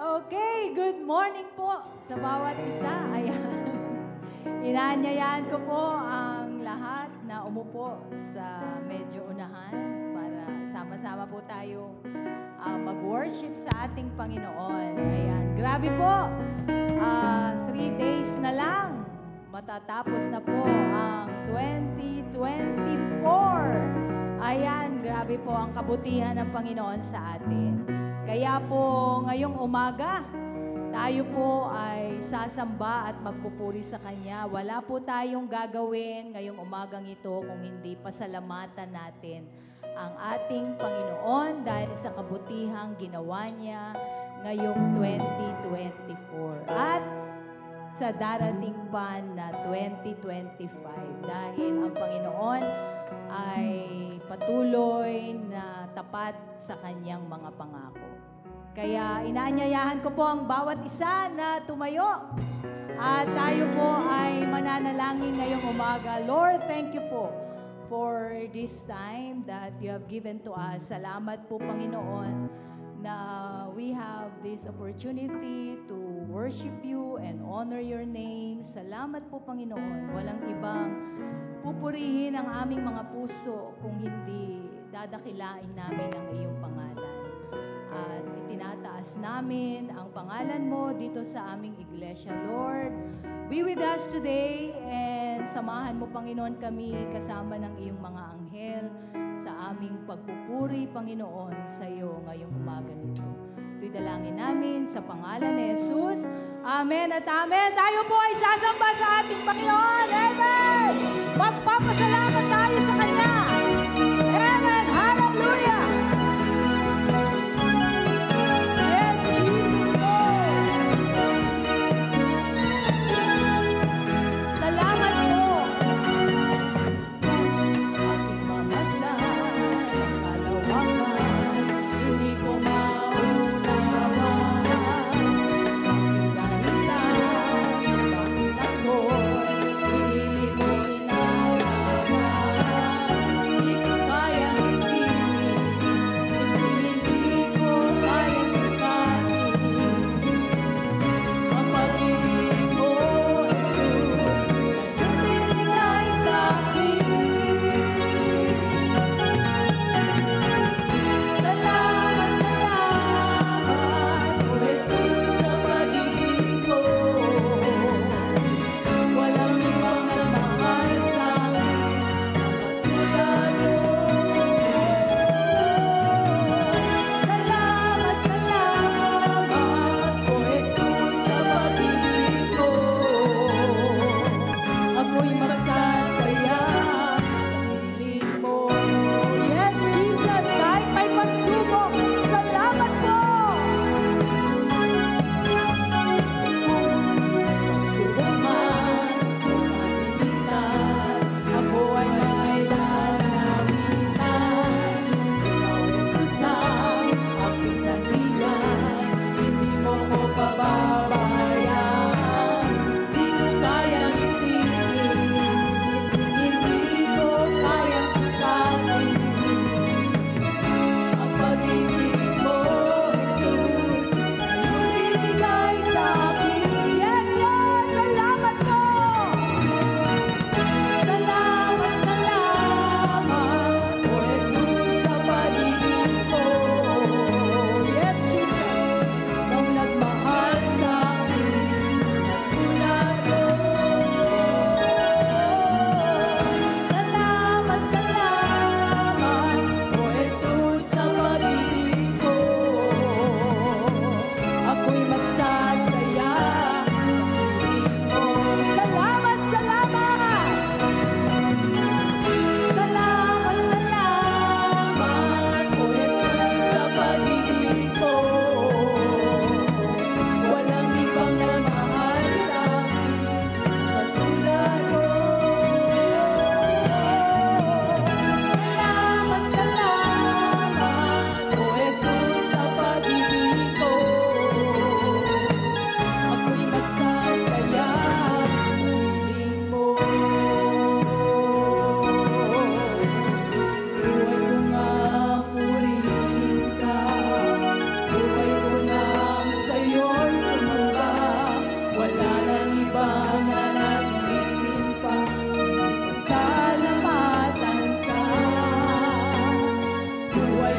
Okay, good morning po sa bawat isa. Ayan. Inaanyayahan ko po ang lahat na umupo sa medyo unahan para sama-sama po tayong mag-worship sa ating Panginoon. Ayan, grabe po. 3 days na lang. Matatapos na po ang 2024. Ayan, grabe po ang kabutihan ng Panginoon sa atin. Kaya po ngayong umaga, tayo po ay sasamba at magpupuri sa Kanya. Wala po tayong gagawin ngayong umagang ito kung hindi pasalamatan natin ang ating Panginoon dahil sa kabutihang ginawa niya ngayong 2024. At sa darating pa na 2025 dahil ang Panginoon ay patuloy na tapat sa Kanyang mga pangako. Kaya inaanyayahan ko po ang bawat isa na tumayo at tayo po ay mananalangin ngayong umaga. Lord, thank you po for this time that you have given to us. Salamat po, Panginoon, na we have this opportunity to worship you and honor your name. Salamat po, Panginoon. Walang ibang pupurihin ang aming mga puso kung hindi dadakilain namin ang iyong pangalan. At itinataas namin ang pangalan mo dito sa aming iglesia, Lord. Be with us today and samahan mo, Panginoon, kami kasama ng iyong mga anghel sa aming pagpupuri, Panginoon, sa iyo ngayong umaga nito. Ito'y dalangin namin sa pangalan ni Jesus. Amen at amen. Tayo po ay sasamba sa ating Panginoon. Amen! Magpapasalamat tayo sa Kanya. Amen! Hallelujah! Yes, Jesus Lord! Salamat po! Aking mamasdan ang kalawakan, hindi ko maunawahan. Dahilan, bakit ako, hindi mo inalaman.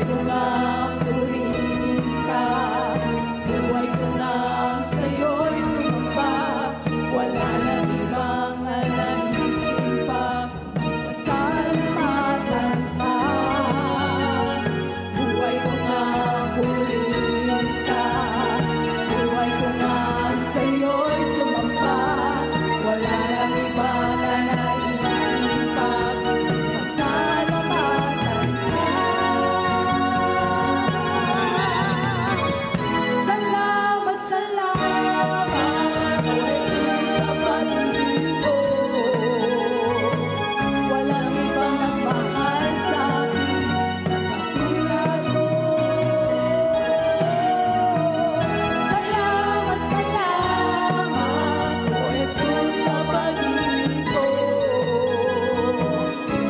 ko na purihin ka, buhay ko na sa'yo'y sumamba, wala nang ibang ananisip pa, pasalamatan ka. Buhay ko na purihin ka, buhay ko na sa'yo'y sumamba, wala nang ibang ananisip pa, pasalamatan ka. Salamat, salamat, O Jesus, sa pag-ibig mo. Walang ibang nagmahal sa akin na katulad mo. Salamat, salamat, O Jesus, sa pag-ibig mo.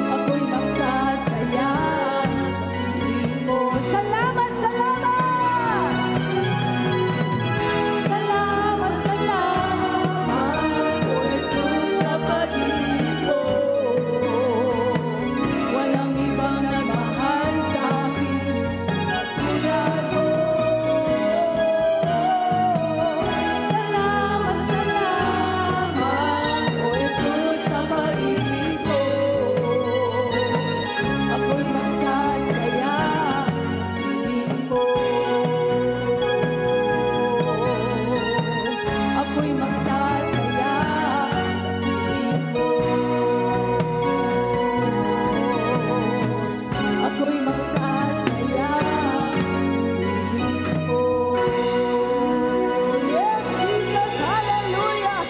Ako'y magsasaya sa piling mo. Salamat, salamat! Salamat, salamat, O Jesus, sa pag-ibig mo. Walang ibang nagmahal sa akin katulad mo. Salamat, salamat, O Jesus, sa pag-ibig mo. Ako'y magsasaya sa piling mo. Ako'y magsasaya sa piling mo. Ako'y magsasaya sa piling mo. Yes, Jesus, hallelujah!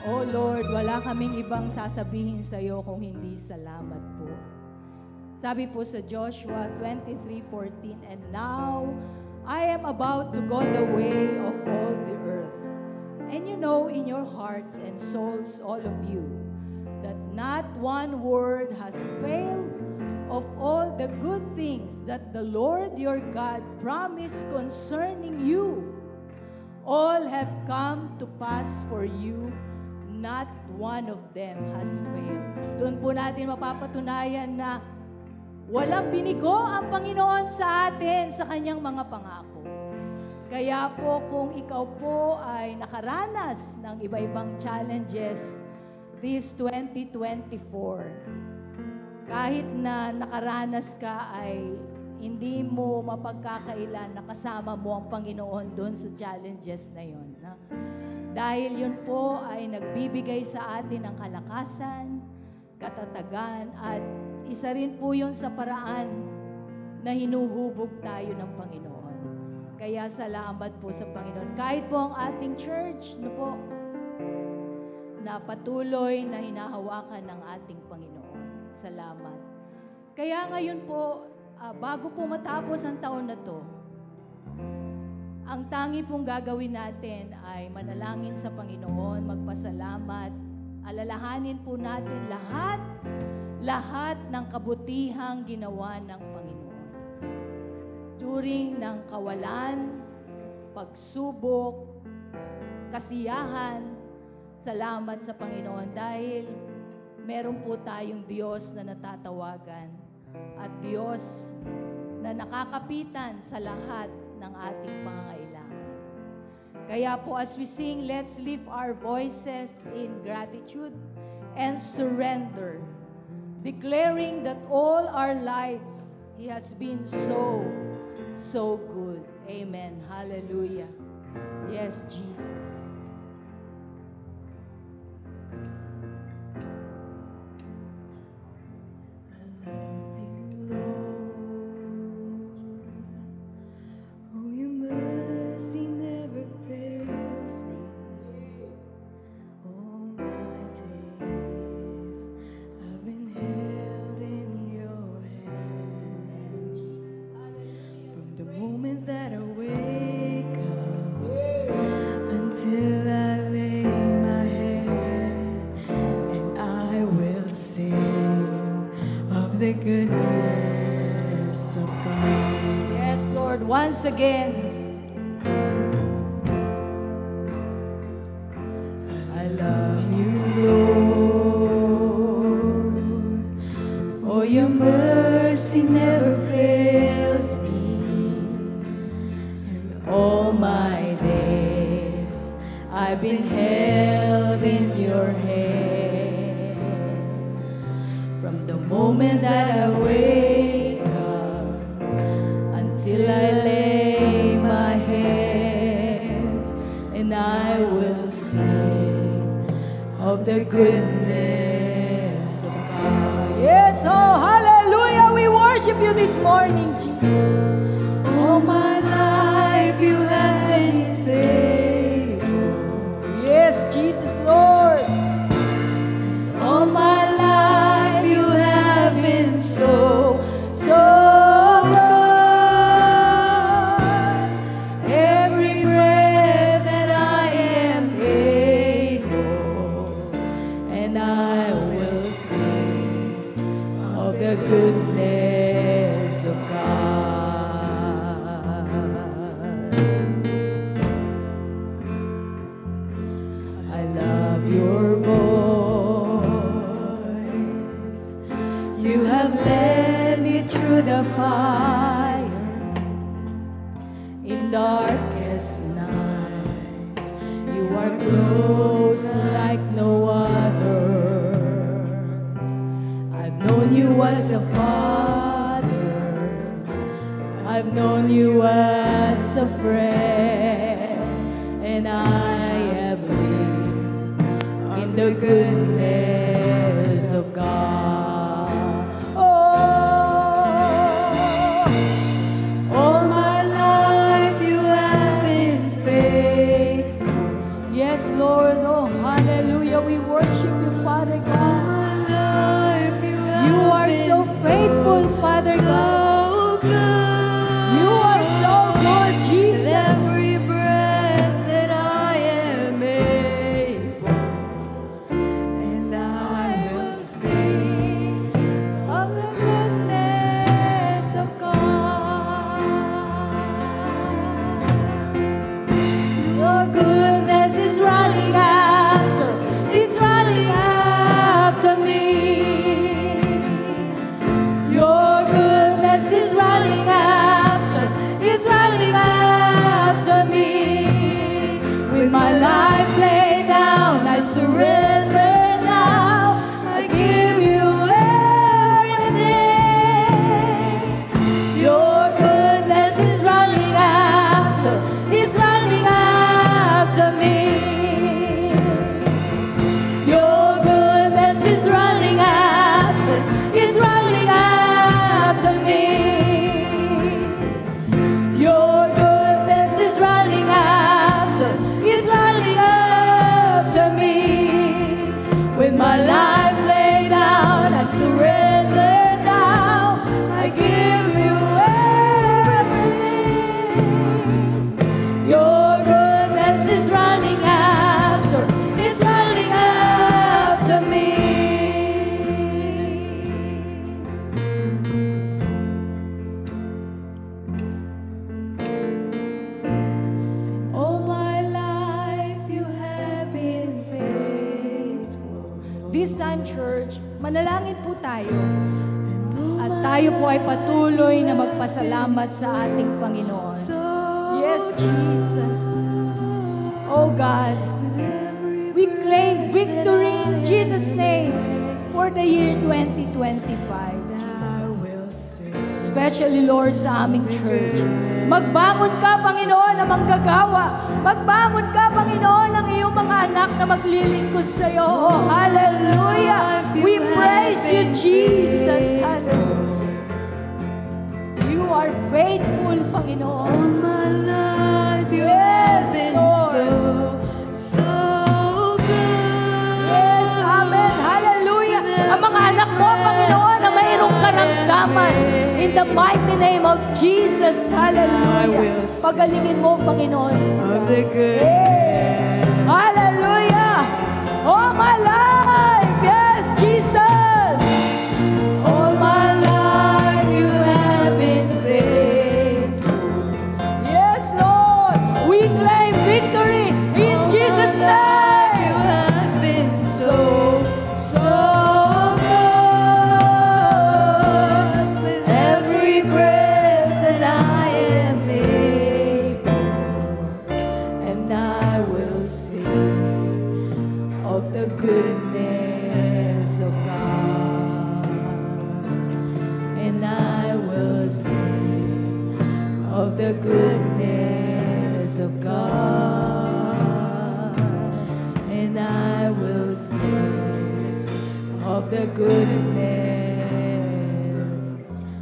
Oh Lord, wala kaming ibang sasabihin sa iyo kung hindi salamat po. Sabi po sa Joshua 23:14, and now I am about to go the way of all the earth. And you know in your hearts and souls, all of you, that not one word has failed of all the good things that the Lord your God promised concerning you. All have come to pass for you, not one of them has failed. Doon po natin mapapatunayan na walang binigo ang Panginoon sa atin sa kanyang mga pangako. Kaya po kung ikaw po ay nakaranas ng iba-ibang challenges this 2024, kahit na nakaranas ka ay hindi mo mapagkakailan na kasama mo ang Panginoon doon sa challenges na yon. Dahil yun po ay nagbibigay sa atin ng kalakasan, katatagan, at isa rin po yun sa paraan na hinuhubog tayo ng Panginoon. Kaya salamat po sa Panginoon. Kahit po ang ating church, na patuloy na hinahawakan ng ating Panginoon. Salamat. Kaya ngayon po, bago po matapos ang taon na to, ang tangi pong gagawin natin ay manalangin sa Panginoon, magpasalamat, alalahanin po natin lahat ng kabutihang ginawa ng Panginoon. During ng kawalan, pagsubok, kasiyahan, salamat sa Panginoon dahil meron po tayong Diyos na natatawagan at Diyos na nakakapitan sa lahat ng ating pangangailangan. Kaya po as we sing, let's lift our voices in gratitude and surrender, declaring that all our lives He has been so good. Amen. Hallelujah. Yes, Jesus. Once again, I love you, Lord, Oh, your mercy never fails me. And all my days I've been held in your hands. From the moment that I wake up until I lay my hands, and I will sing of the goodness of God. Yes, oh, hallelujah. We worship you this morning, Jesus. All my life you have been faithful. Yes, Jesus, Lord. All my life you have been so good. Every breath that I am able, and I will sing of the goodness of God. I love your voice. You have led me through the fire in darkest nights. You are close like no other. I've known you as a father. I've known you as a friend, and I have lived in the goodness of God. All my life you have been faithful. Yes, Lord. Oh, hallelujah. We worship you, Father God. You are so faithful, Father God. You are so good, Jesus. Every breath that I am able, and I will sing of the goodness of God. Your goodness is running after, it's running after me. Your goodness is running after, it's running after me. With my life laid down, I surrender now. I give you everything. Your goodness is running after, it's running after me. Your goodness is running after, it's running after me. Your goodness is running after, it's running after me. With my life laid down, I surrender now. I give you everything. Your goodness is running after, it's running after me. All my life you have been faithful. This time, church, manalangin po tayo. At tayo po ay patuloy na magpasalamat sa ating Panginoon. Yes, Jesus. Oh God, we claim victory in Jesus' name for the year 2025. Especially, Lord, sa aming church. Magbangon ka, Panginoon, na manggagawa. Magbangon ka, Panginoon, ng iyong mga anak na maglilingkod sa iyo. Oh, hallelujah! We praise you, Jesus. Hallelujah. You are faithful, Panginoon. All my life you have been so good. Yes, amen. Hallelujah. Ang mga anak mo, Panginoon, na mayroong karamdaman. In the mighty name of Jesus. Hallelujah. Pagalingin mo, Panginoon. Hallelujah. All my life. Yes, Jesus. All my life you have been faithful. Yes, Lord. We claim victory in Jesus' name. You have been so good. and I will sing of the goodness of God, and I will sing of the goodness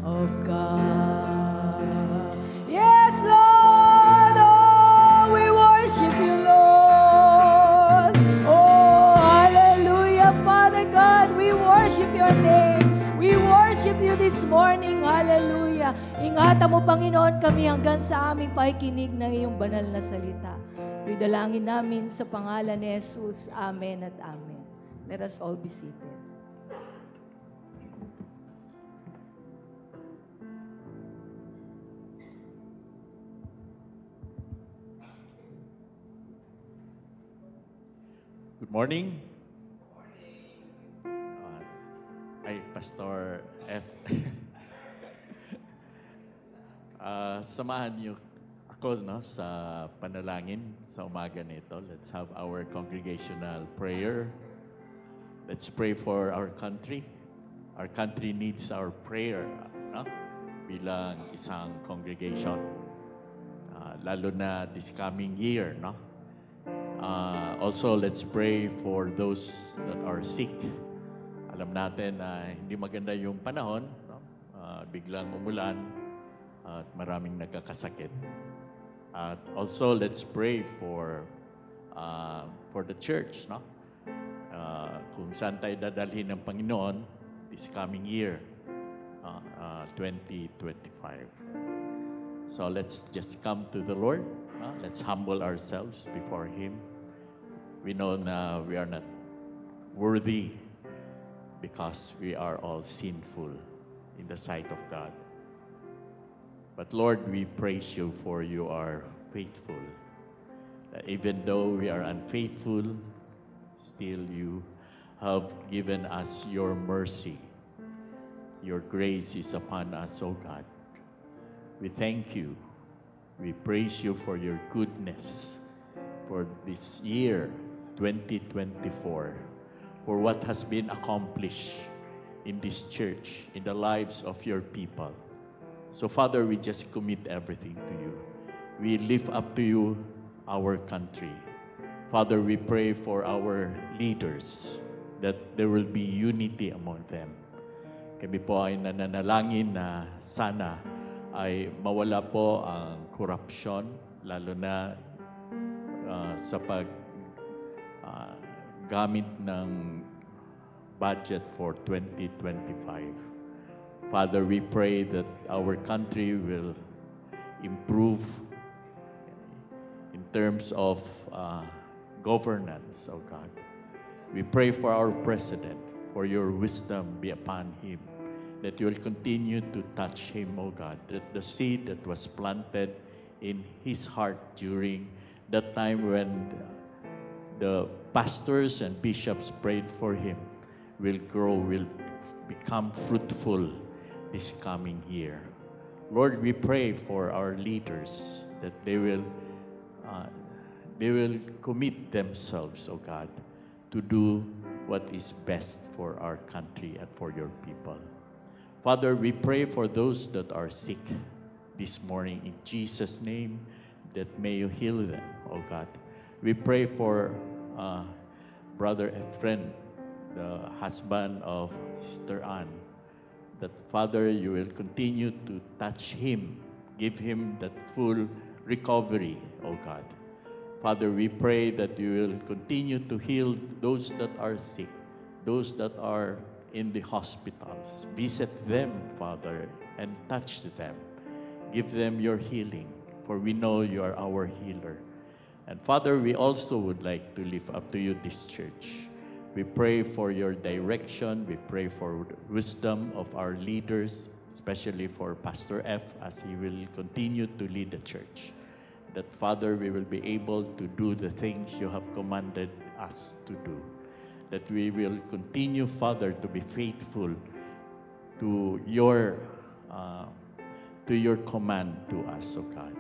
of God. Yes, Lord, oh, we worship you, Lord. Oh, hallelujah, Father God, we worship your name. We worship you this morning. Hallelujah. Ingatan mo, Panginoon, kami hanggang sa aming pakikinig ng iyong banal na salita. Idalangin namin sa pangalan ni Jesus. Amen at amen. Let us all be seated. Good morning. Ay, Pastor F. Samahan niyo ako sa panalangin sa umaga nito. Let's have our congregational prayer. Let's pray for our country. Our country needs our prayer, no? Bilang isang congregation. Lalo na this coming year, no? Also, let's pray for those that are sick. Alam natin na hindi maganda yung panahon, no? Biglang umulan at maraming nagkakasakit. At also, let's pray for the church, no? Kung saan tayo dadalhin ng Panginoon this coming year, 2025. So let's just come to the Lord. Let's humble ourselves before Him. We know na we are not worthy because we are all sinful in the sight of God. But Lord, we praise you for you are faithful. That even though we are unfaithful, still you have given us your mercy. Your grace is upon us, O God. We thank you. We praise you for your goodness for this year, 2024, for what has been accomplished in this church, in the lives of your people. So, Father, we just commit everything to you. We lift up to you our country. Father, we pray for our leaders that there will be unity among them. Kami po ay nananalangin na sana ay mawala po ang korupsyon, lalo na sa paggamit ng budget for 2025. Father, we pray that our country will improve in terms of governance, oh God. We pray for our president, for your wisdom be upon him, that you will continue to touch him, oh God, that the seed that was planted in his heart during that time when the pastors and bishops prayed for him will grow, will become fruitful this coming year. Lord, we pray for our leaders that they will commit themselves, oh God, to do what is best for our country and for your people. Father, we pray for those that are sick this morning in Jesus' name, that may you heal them, oh God. We pray for Brother Efren, the husband of Sister Ann, that Father, you will continue to touch him, give him that full recovery, oh God. Father, we pray that you will continue to heal those that are sick, those that are in the hospitals. Visit them, Father, and touch them. Give them your healing, for we know you are our healer. And Father, we also would like to lift up to you this church. We pray for your direction. We pray for the wisdom of our leaders, especially for Pastor F, as he will continue to lead the church. That, Father, we will be able to do the things you have commanded us to do. That we will continue, Father, to be faithful to your command to us, O God.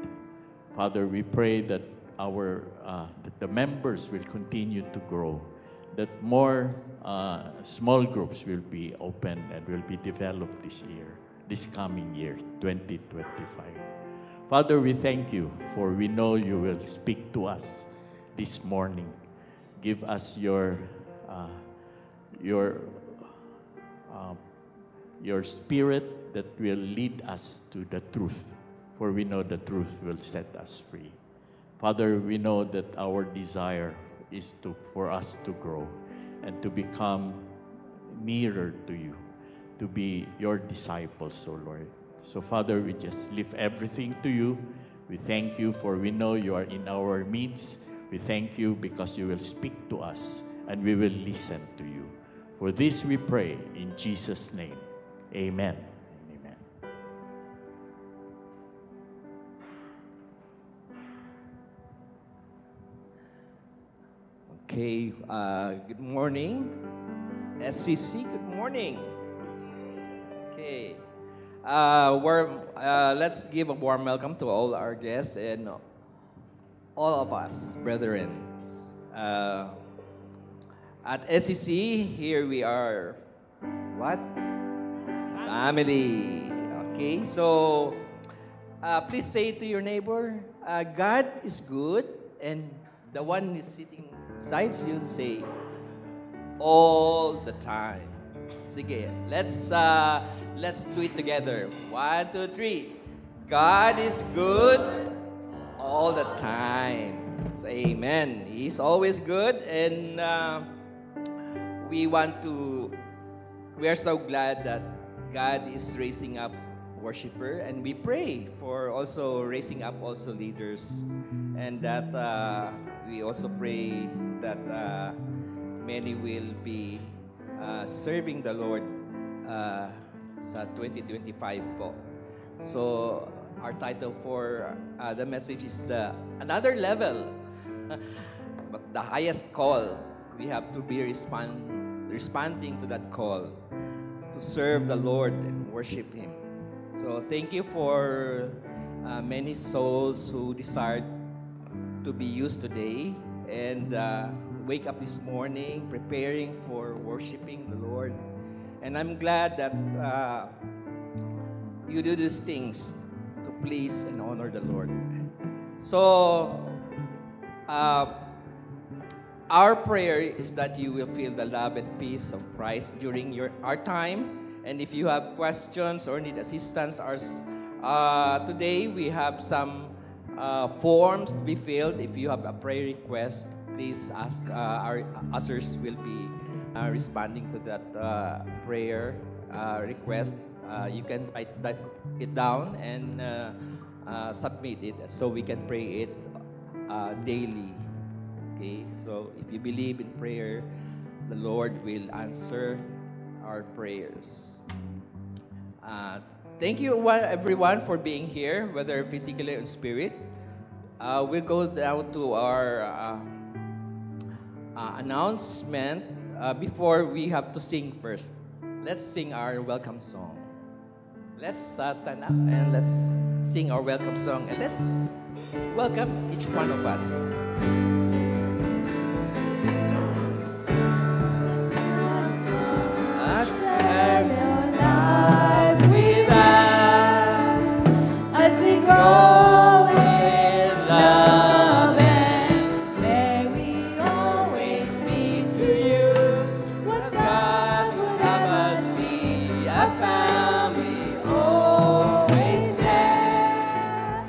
Father, we pray that that the members will continue to grow, that more small groups will be opened and will be developed this year. this coming year, 2025. Father, we thank you, for we know you will speak to us this morning. Give us your spirit that will lead us to the truth, for we know the truth will set us free. Father, we know that our desire is for us to grow and to become nearer to you, to be your disciples, O Lord. So, Father, we just lift everything to you. We thank you, for we know you are in our midst. We thank you because you will speak to us and we will listen to you. For this we pray in Jesus' name. Amen. Amen. Okay, good morning. SCC, good morning. Okay, let's give a warm welcome to all our guests and all of us, brethren. At SCC, here we are, what? Family. Okay, so please say to your neighbor, God is good, and the one is sitting beside you say, all the time. Sige, let's do it together. 1, 2, 3. God is good all the time. So amen. He's always good, and we are so glad that God is raising up worshiper, and we pray for also raising up also leaders, and that we also pray that many will be serving the Lord sa 2025 po. So our title for the message is another level, but the highest call. We have to be responding to that call to serve the Lord and worship Him. So thank you for many souls who desired to be used today and wake up this morning preparing for worshiping the Lord. And I'm glad that you do these things to please and honor the Lord. So our prayer is that you will feel the love and peace of Christ during our time. And if you have questions or need assistance, today we have some forms to be filled. If you have a prayer request, please ask. Our ushers will be responding to that prayer request. You can write it down and submit it so we can pray it daily. Okay, so if you believe in prayer, the Lord will answer our prayers. Thank you everyone for being here, whether physically or in spirit. We'll go down to our announcement. Before we have to sing first. Let's sing our welcome song. Let's stand up and let's sing our welcome song, and let's welcome each one of us. Share your life with us as we grow in love, and may we always be to you what God would have us be, a family always there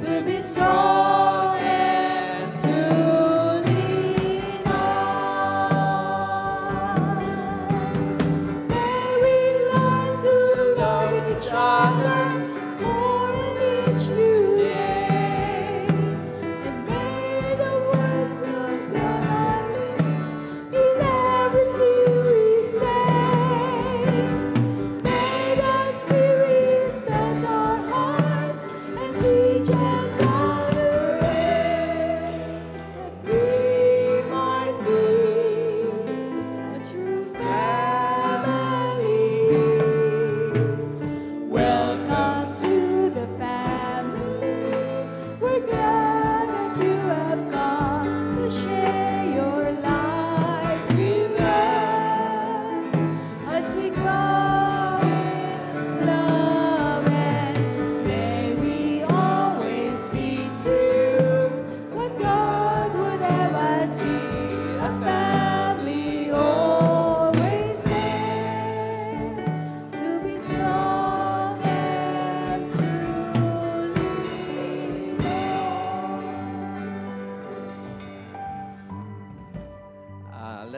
to be strong and to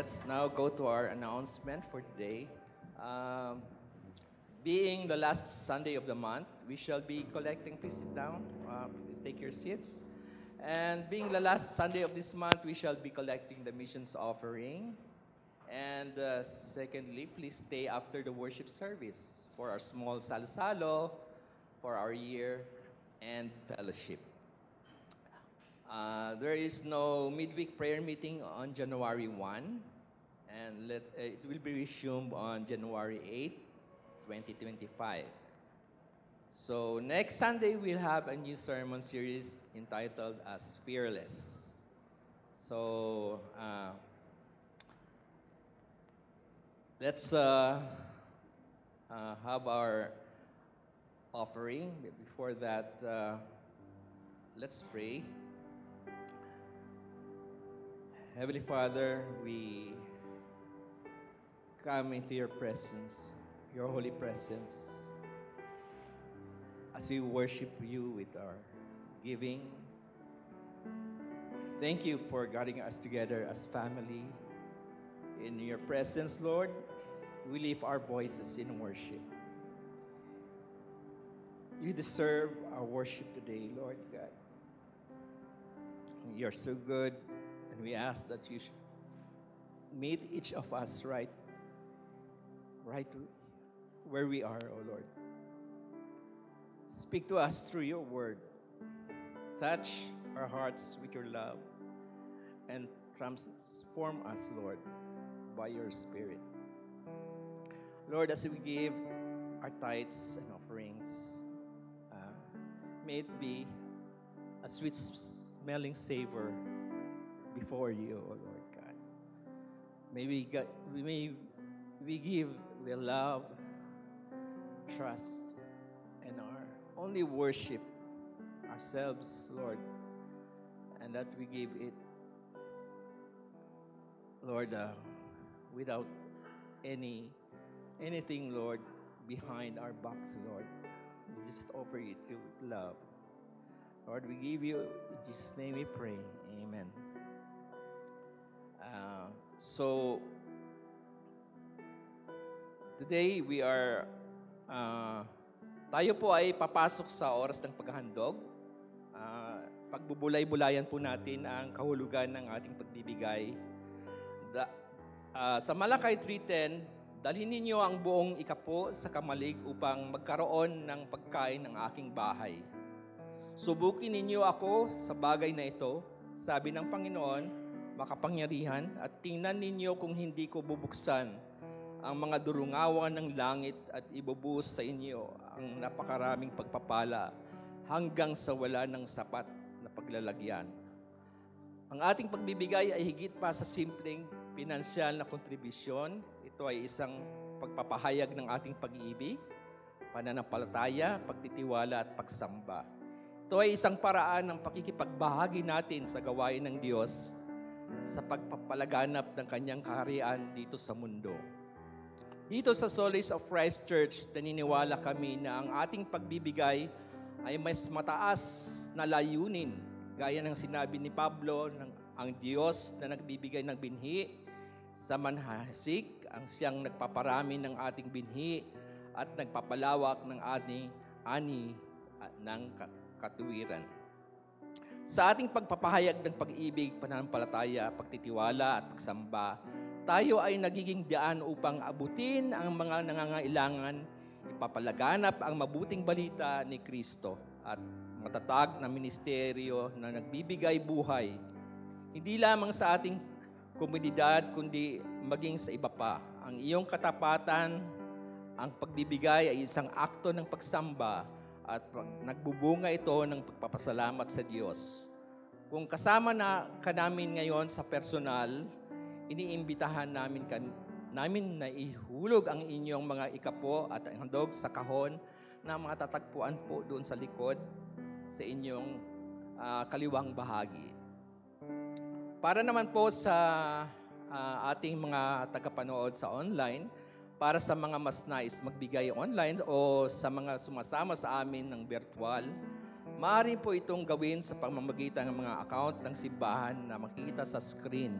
let's now go to our announcement for today. Um, Being the last Sunday of the month, we shall be collecting. Please sit down. Please take your seats. And being the last Sunday of this month, we shall be collecting the missions offering. And secondly, please stay after the worship service for our small salo-salo, for our year and fellowship. There is no midweek prayer meeting on January 1, and it will be resumed on January 8, 2025. So next Sunday, we'll have a new sermon series entitled as Fearless. So let's have our offering. Before that, let's pray. Heavenly Father, we come into your presence, your holy presence, as we worship you with our giving. Thank you for gathering us together as family. In your presence, Lord, we lift our voices in worship. You deserve our worship today, Lord God. You're so good, and we ask that you should meet each of us right where we are, O Lord. Speak to us through your word. Touch our hearts with your love and transform us, Lord, by your Spirit. Lord, as we give our tithes and offerings, may it be a sweet-smelling savor before you, O Lord God. May we give with love, trust, and our only worship ourselves, Lord, and that we give it, Lord, without anything, Lord, behind our backs, Lord. We just offer it to you with love. Lord, we give you, in Jesus' name we pray. Amen. So, today we are, tayo po ay papasok sa oras ng paghahandog. Pagbubulay-bulayan po natin ang kahulugan ng ating pagbibigay. Sa Malakay 3:10, dalhin ninyo ang buong ikapo sa kamalig upang magkaroon ng pagkain ng aking bahay. Subukin ninyo ako sa bagay na ito, sabi ng Panginoon, makapangyarihan, at tingnan ninyo kung hindi ko bubuksan ang mga durungawan ng langit at ibubuhos sa inyo ang napakaraming pagpapala hanggang sa wala ng sapat na paglalagyan. Ang ating pagbibigay ay higit pa sa simpleng pinansyal na kontribusyon. Ito ay isang pagpapahayag ng ating pag-ibig, pananampalataya, pagtitiwala at pagsamba. Ito ay isang paraan ng pakikipagbahagi natin sa gawain ng Diyos sa pagpapalaganap ng kanyang kaharian dito sa mundo. Dito sa Solace of Christ Church, naniniwala kami na ang ating pagbibigay ay mas mataas na layunin. Gaya ng sinabi ni Pablo, ang Diyos na nagbibigay ng binhi sa manhasik, ang siyang nagpaparami ng ating binhi at nagpapalawak ng ating ani ng katuwiran. Sa ating pagpapahayag ng pag-ibig, pananampalataya, pagtitiwala at pagsamba, tayo ay nagiging daan upang abutin ang mga nangangailangan, ipapalaganap ang mabuting balita ni Kristo at matatag na ministeryo na nagbibigay buhay, hindi lamang sa ating komunidad, kundi maging sa iba pa. Ang iyong katapatan, ang pagbibigay ay isang akto ng pagsamba at nagbubunga ito ng pagpapasalamat sa Diyos. Kung kasama ka namin ngayon sa personal, iniimbitahan namin na ihulog ang inyong mga ikapo at handog sa kahon na matatagpuan po doon sa likod sa inyong kaliwang bahagi. Para naman po sa ating mga tagapanood sa online, para sa mga mas nais magbigay online o sa mga sumasama sa amin ng virtual, maaari po itong gawin sa pamamagitan ng mga account ng simbahan na makikita sa screen.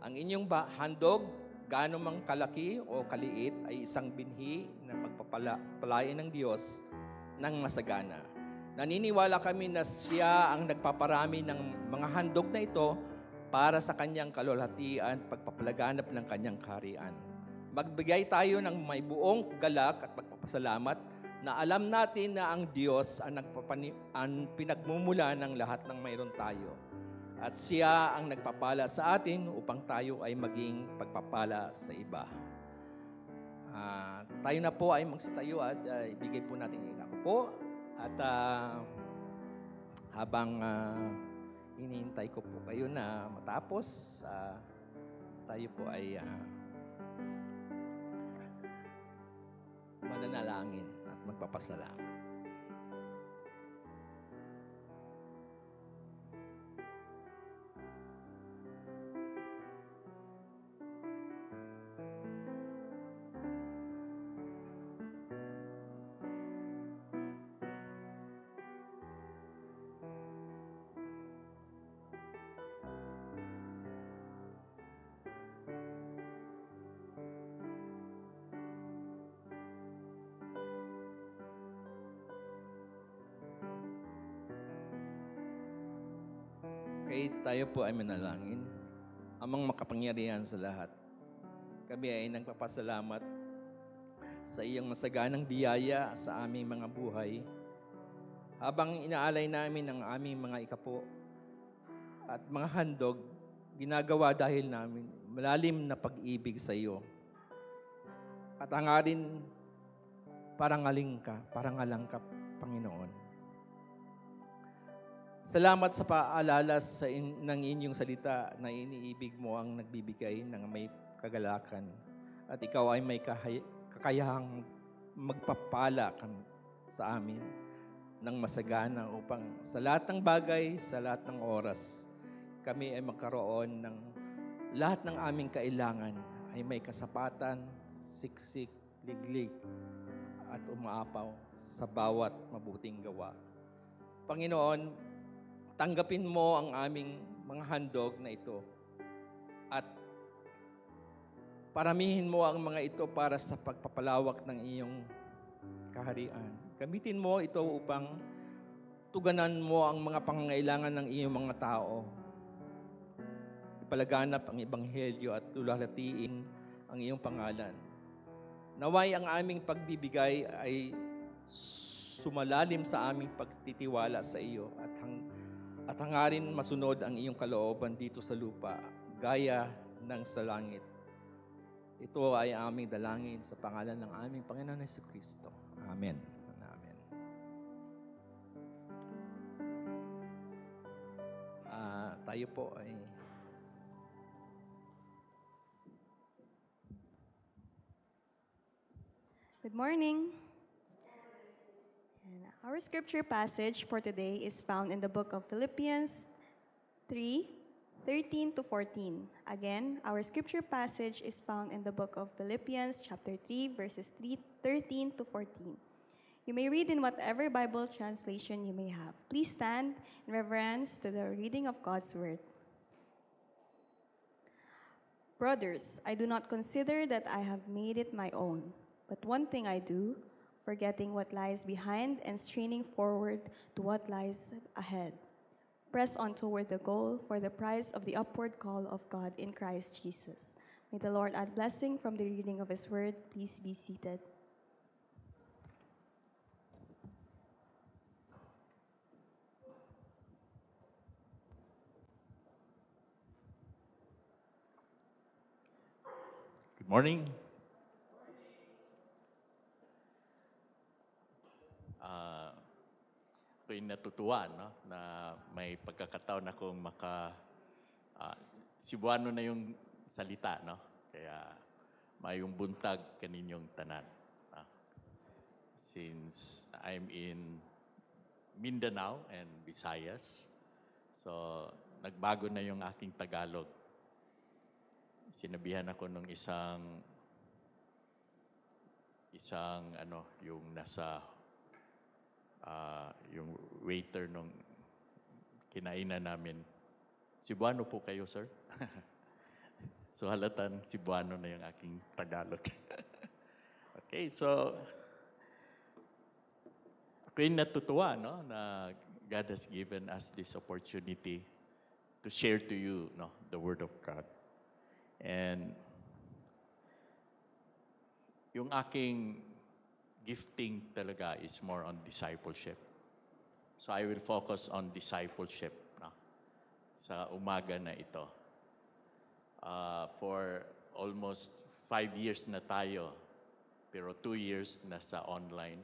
Ang inyong handog, gaano mang kalaki o kaliit, ay isang binhi na pagpapalain ng Diyos ng masagana. Naniniwala kami na siya ang nagpaparami ng mga handog na ito para sa kanyang kalwalhatian, pagpapalaganap ng kanyang kaharian. Magbigay tayo ng may buong galak at pagpapasalamat na alam natin na ang Diyos ang pinagmumula ng lahat ng mayroon tayo. At siya ang nagpapala sa atin upang tayo ay maging pagpapala sa iba. Tayo na po ay magsitayo at ibigay po natin ako po. At habang hinihintay ko po kayo na matapos, tayo po ay mananalangin at magpapasalamat. Okay, tayo po ay manalangin. Amang makapangyarihan sa lahat, kami ay nagpapasalamat sa iyong masaganang biyaya sa aming mga buhay. Habang inaalay namin ang aming mga ikapo at mga handog, ginagawa dahil namin malalim na pag-ibig sa iyo. At hangarin, parangaling ka, Panginoon. Salamat sa paalala ng inyong salita na iniibig mo ang nagbibigay ng may kagalakan. At ikaw ay may kakayahang magpapala sa amin ng masagana upang sa lahat ng bagay, sa lahat ng oras, kami ay magkaroon ng lahat ng aming kailangan ay may kasapatan, siksik, liglig, at umaapaw sa bawat mabuting gawa. Panginoon, tanggapin mo ang aming mga handog na ito at paramihin mo ang mga ito para sa pagpapalawak ng iyong kaharian. Gamitin mo ito upang tuganan mo ang mga pangangailangan ng iyong mga tao. Ipalaganap ang ebanghelyo at tulalatiin ang iyong pangalan. Naway ang aming pagbibigay ay sumalalim sa aming pagtitiwala sa iyo at hangarin masunod ang iyong kalooban dito sa lupa, gaya ng sa langit. Ito ay aming dalangin sa pangalan ng aming Panginoon Jesucristo. Amen. Amen. Tayo po ay Good morning. And our scripture passage for today is found in the book of Philippians 3:13 to 14. Again, our scripture passage is found in the book of Philippians chapter 3, verses 13 to 14. You may read in whatever Bible translation you may have. Please stand in reverence to the reading of God's word. Brothers, I do not consider that I have made it my own, but one thing I do, forgetting what lies behind and straining forward to what lies ahead. Press on toward the goal for the prize of the upward call of God in Christ Jesus. May the Lord add blessing from the reading of His word. Please be seated. Good morning. Ako'y natutuwa na may pagkakataon akong Cebuano na yung salita, no? Kaya mayong buntag kaninyong tanan. Since I'm in Mindanao and Visayas, so nagbago na yung aking Tagalog. Sinabihan ako nung isang yung nasa yung waiter nung kinainan namin. Cebuano po kayo, sir? So halatan Cebuano na yung aking Tagalog. Okay, so ako'y natutuwa, no, na God has given us this opportunity to share to you, no, the Word of God. And yung aking gifting talaga is more on discipleship. So I will focus on discipleship, no, sa umaga na ito. For almost 5 years na tayo, pero 2 years na sa online.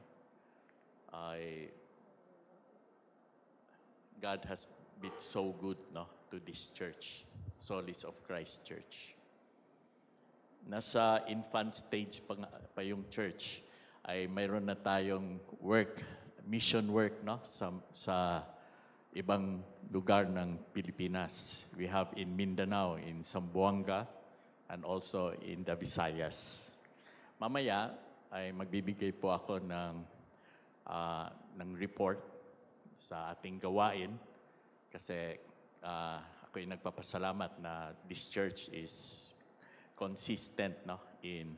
God has been so good, no, to this church, Solace of Christ Church. Nasa infant stage pa yung church, ay mayroon na tayong mission work, no, sa ibang lugar ng Pilipinas. We have in Mindanao, in Zamboanga, and also in the Visayas. Mamaya ay magbibigay po ako ng report sa ating gawain kasi ako'y nagpapasalamat na this church is consistent, no, in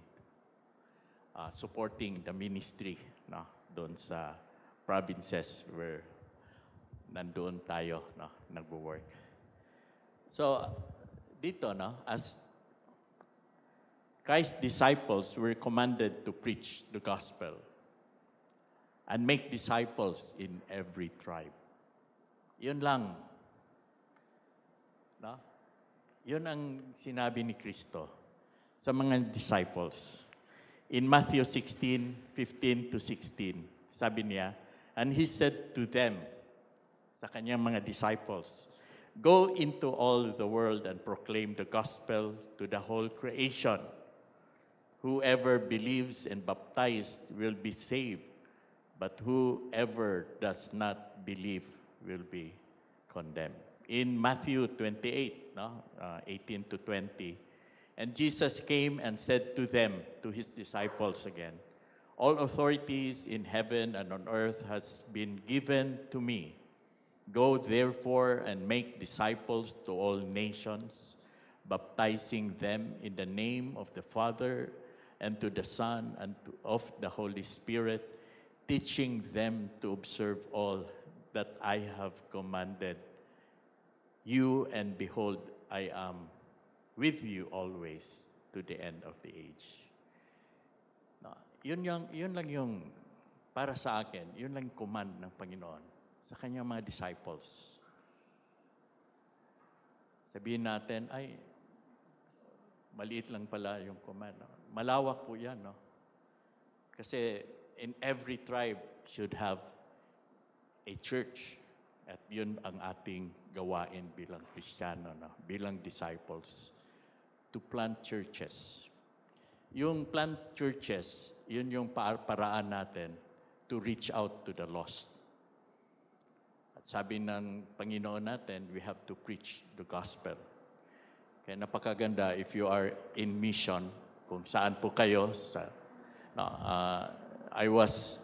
supporting the ministry, no, doon sa provinces where nandoon tayo, no, nagwo-work. So dito, no, as Christ's disciples were commanded to preach the gospel and make disciples in every tribe. Yun lang. No? Yun ang sinabi ni Kristo sa mga disciples. In Matthew 16:15-16, sabi niya, and he said to them, sa kanyang mga disciples, go into all the world and proclaim the gospel to the whole creation. Whoever believes and baptized will be saved, but whoever does not believe will be condemned. In Matthew 28, 18-20, and Jesus came and said to them, to his disciples again, all authorities in heaven and on earth has been given to me. Go therefore and make disciples to all nations, baptizing them in the name of the Father and to the Son and of the Holy Spirit, teaching them to observe all that I have commanded you, and behold, I am with you always to the end of the age. No, yun lang yung para sa akin, yun lang yung command ng Panginoon sa kanyang mga disciples. Sabihin natin, ay, maliit lang pala yung command. No? Malawak po yan, no? Kasi in every tribe should have a church. At yun ang ating gawain bilang Kristiyano, no? Bilang disciples, to plant churches. Yung plant churches, yun yung paraan natin to reach out to the lost. At sabi ng Panginoon natin, we have to preach the gospel. Kaya napakaganda if you are in mission, kung saan po kayo sa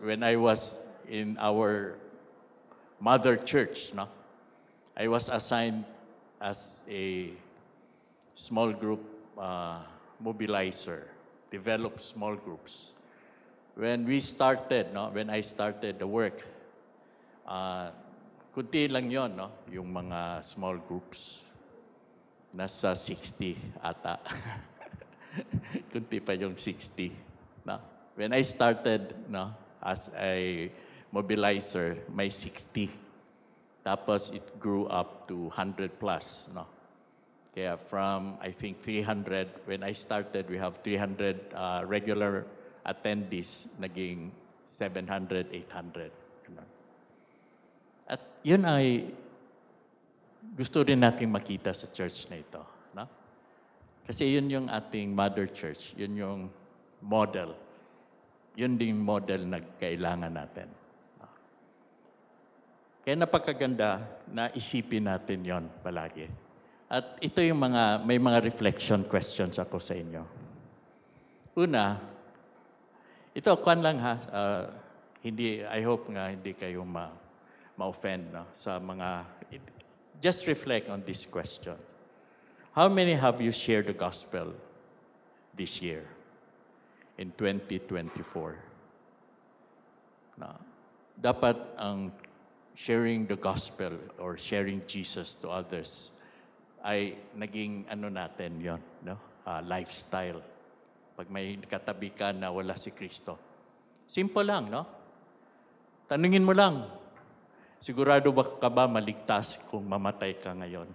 when I was in our mother church, no, I was assigned as a small group mobilizer, develop small groups. When we started, no, when I started the work, kunti lang yon, no, yung mga small groups. Nasa 60 ata. Kunti pa yung 60. No? When I started, no, as a mobilizer, may 60. Tapos it grew up to 100 plus. No? Kaya from, I think, 300, when I started, we have 300 regular attendees, naging 700, 800. At yun ay gusto rin natin makita sa church na ito. No? Kasi yun yung ating mother church, yun yung model. Yun din model na kailangan natin. No? Kaya napakaganda na isipin natin yon palagi. At ito yung may mga reflection questions ako sa inyo. Una, ito, kwan lang ha, I hope nga hindi kayo ma-offend, no, sa mga. Just reflect on this question. How many have you shared the gospel this year, in 2024? Na, dapat ang sharing the gospel or sharing Jesus to others ay naging natin yon, no? Lifestyle. Pag may katabi ka na wala si Kristo. Simple lang, no? Tanungin mo lang, sigurado ka ba maligtas kung mamatay ka ngayon?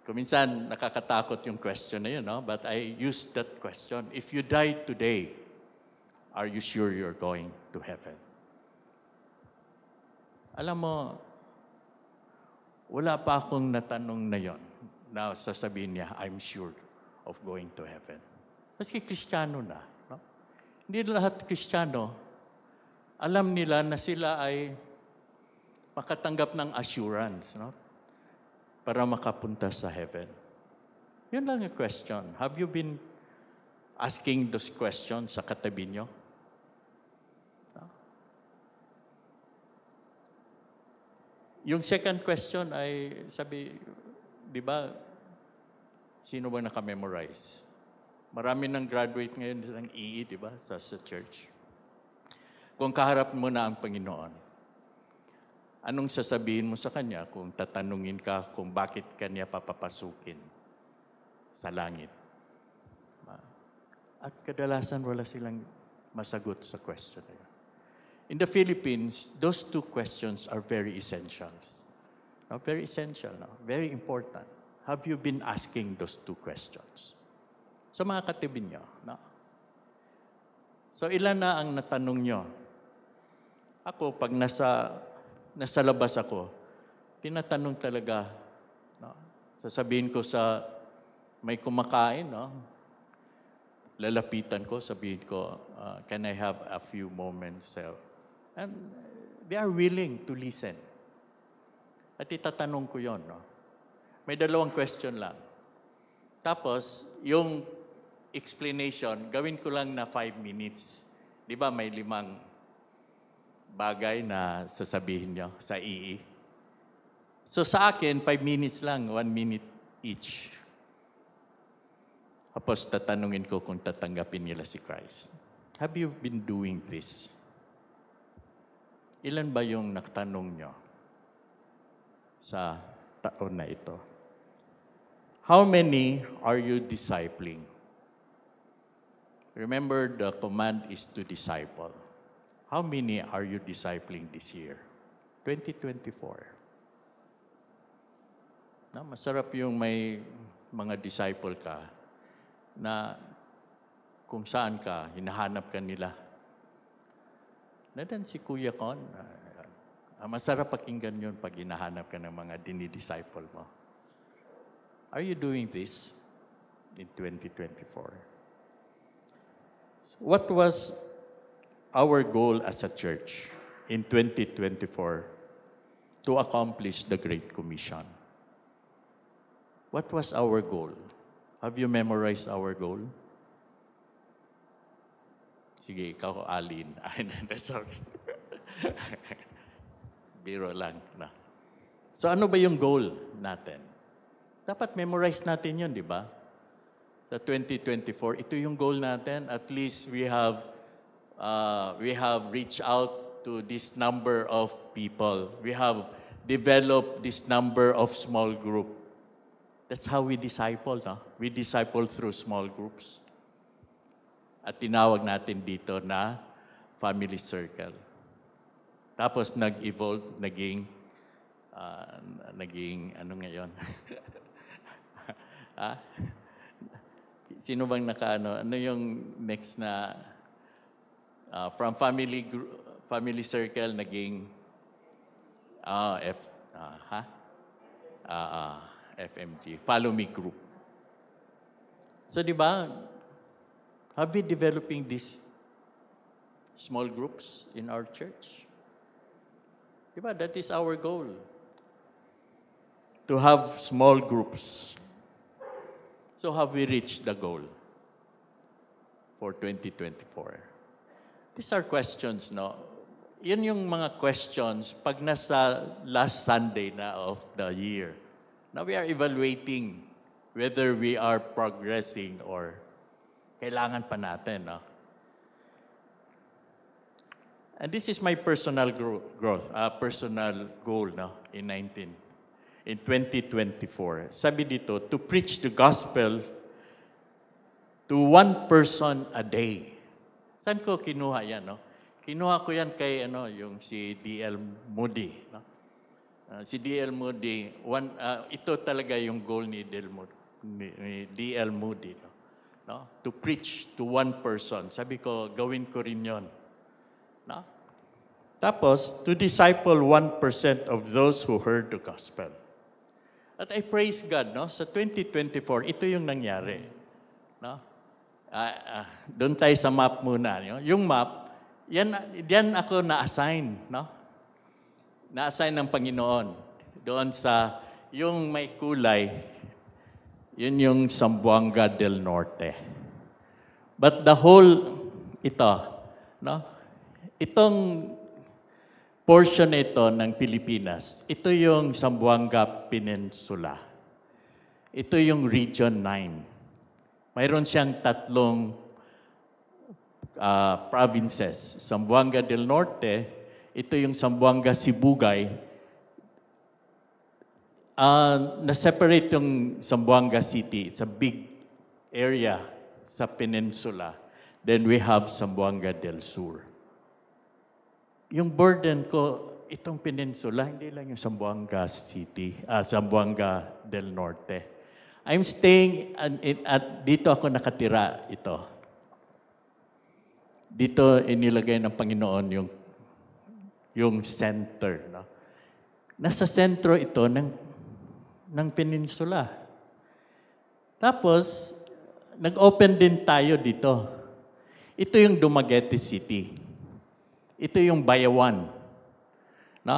Kung minsan nakakatakot yung question na yun, no? But I use that question. If you die today, are you sure you're going to heaven? Alam mo, wala pa akong natanong na yon na sasabihin niya, I'm sure of going to heaven. Maski Kristiyano na. No? Hindi lahat Kristiyano, alam nila na sila ay makatanggap ng assurance, no? Para makapunta sa heaven. Yun lang yung question. Have you been asking those questions sa katabi nyo? No? Yung second question ay, sabi, di ba, sino ba naka-memorize? Marami nang graduate ngayon ng EE, di ba, sa church. Kung kaharap mo na ang Panginoon, anong sasabihin mo sa Kanya kung tatanungin ka kung bakit Kanya papapasukin sa langit? At kadalasan wala silang masagot sa question na yun. In the Philippines, those two questions are very essentials. No? Very essential, no? Very important. Have you been asking those two questions? Sa mga katabi nyo, no? So ilan na ang natanong nyo? Ako, pag nasa labas ako, tinatanong talaga, no? Sasabihin ko sa may kumakain, no? Lalapitan ko, sabihin ko, can I have a few moments? And they are willing to listen. At itatanong ko yon, no? May dalawang question lang. Tapos, yung explanation, gawin ko lang na 5 minutes. Di ba may 5 bagay na sasabihin nyo sa EE? So sa akin, 5 minutes lang, 1 minute each. Tapos tatanungin ko kung tatanggapin nila si Christ. Have you been doing this? Ilan ba yung nagtanong nyo sa taon na ito? How many are you discipling? Remember, the command is to disciple. How many are you discipling this year? 2024. Na, masarap yung may mga disciple ka na kung saan ka, hinahanap ka nila. Nadan si Kuya Con. Masarap pakinggan yun pag hinahanap ka ng mga dinidisciple mo. Are you doing this in 2024? So what was our goal as a church in 2024 to accomplish the Great Commission? What was our goal? Have you memorized our goal? Sige, ikaw, Alin. Sorry. Biro lang. Na. So ano ba yung goal natin? Dapat memorize natin yun, di ba? Sa 2024, ito yung goal natin. At least we have reached out to this number of people. We have developed this number of small group. That's how we disciple, no? We disciple through small groups. At tinawag natin dito na family circle. Tapos nag-evolve, naging ano ngayon? Sino bang nakaano? Ano yung next na from family circle naging FMG, Follow Me Group. So di ba, have we developing these small groups in our church? Di ba, that is our goal. To have small groups. So have we reached the goal for 2024? These are questions, no? Yan yung mga questions pag nasa last Sunday na of the year. Now we are evaluating whether we are progressing or kailangan pa natin, no? And this is my personal personal goal, no, in 2024. Sabi dito, to preach the gospel to one person a day. Saan ko kinuha yan, no? Kinuha ko yan kay yung si D.L. Moody, no? Si D.L. Moody, ito talaga yung goal ni D.L. Moody, no? To preach to one person. Sabi ko, gawin ko rin yon, no? Tapos, to disciple 1% of those who heard the gospel. At I praise God, no? Sa 2024, ito yung nangyari, no? Doon tayo sa map muna, no? Yung map, yan ako na-assign, no? Na-assign ng Panginoon. Doon sa, yung may kulay, yun yung Zamboanga del Norte. But the whole, ito, no? Itong portion ito ng Pilipinas, ito yung Zamboanga Peninsula. Ito yung Region 9. Mayroon siyang 3 provinces. Zamboanga del Norte, ito yung Zamboanga Sibugay. Na-separate yung Zamboanga City. It's a big area sa peninsula. Then we have Zamboanga del Sur. Yung burden ko, itong peninsula, hindi lang yung Zamboanga City, Zamboanga del Norte. I'm staying at dito ako nakatira ito. Dito inilagay ng Panginoon yung center, no? Nasa sentro ito ng peninsula. Tapos nag-open din tayo dito. Ito yung Dumaguete City. Ito yung Bayawan. No?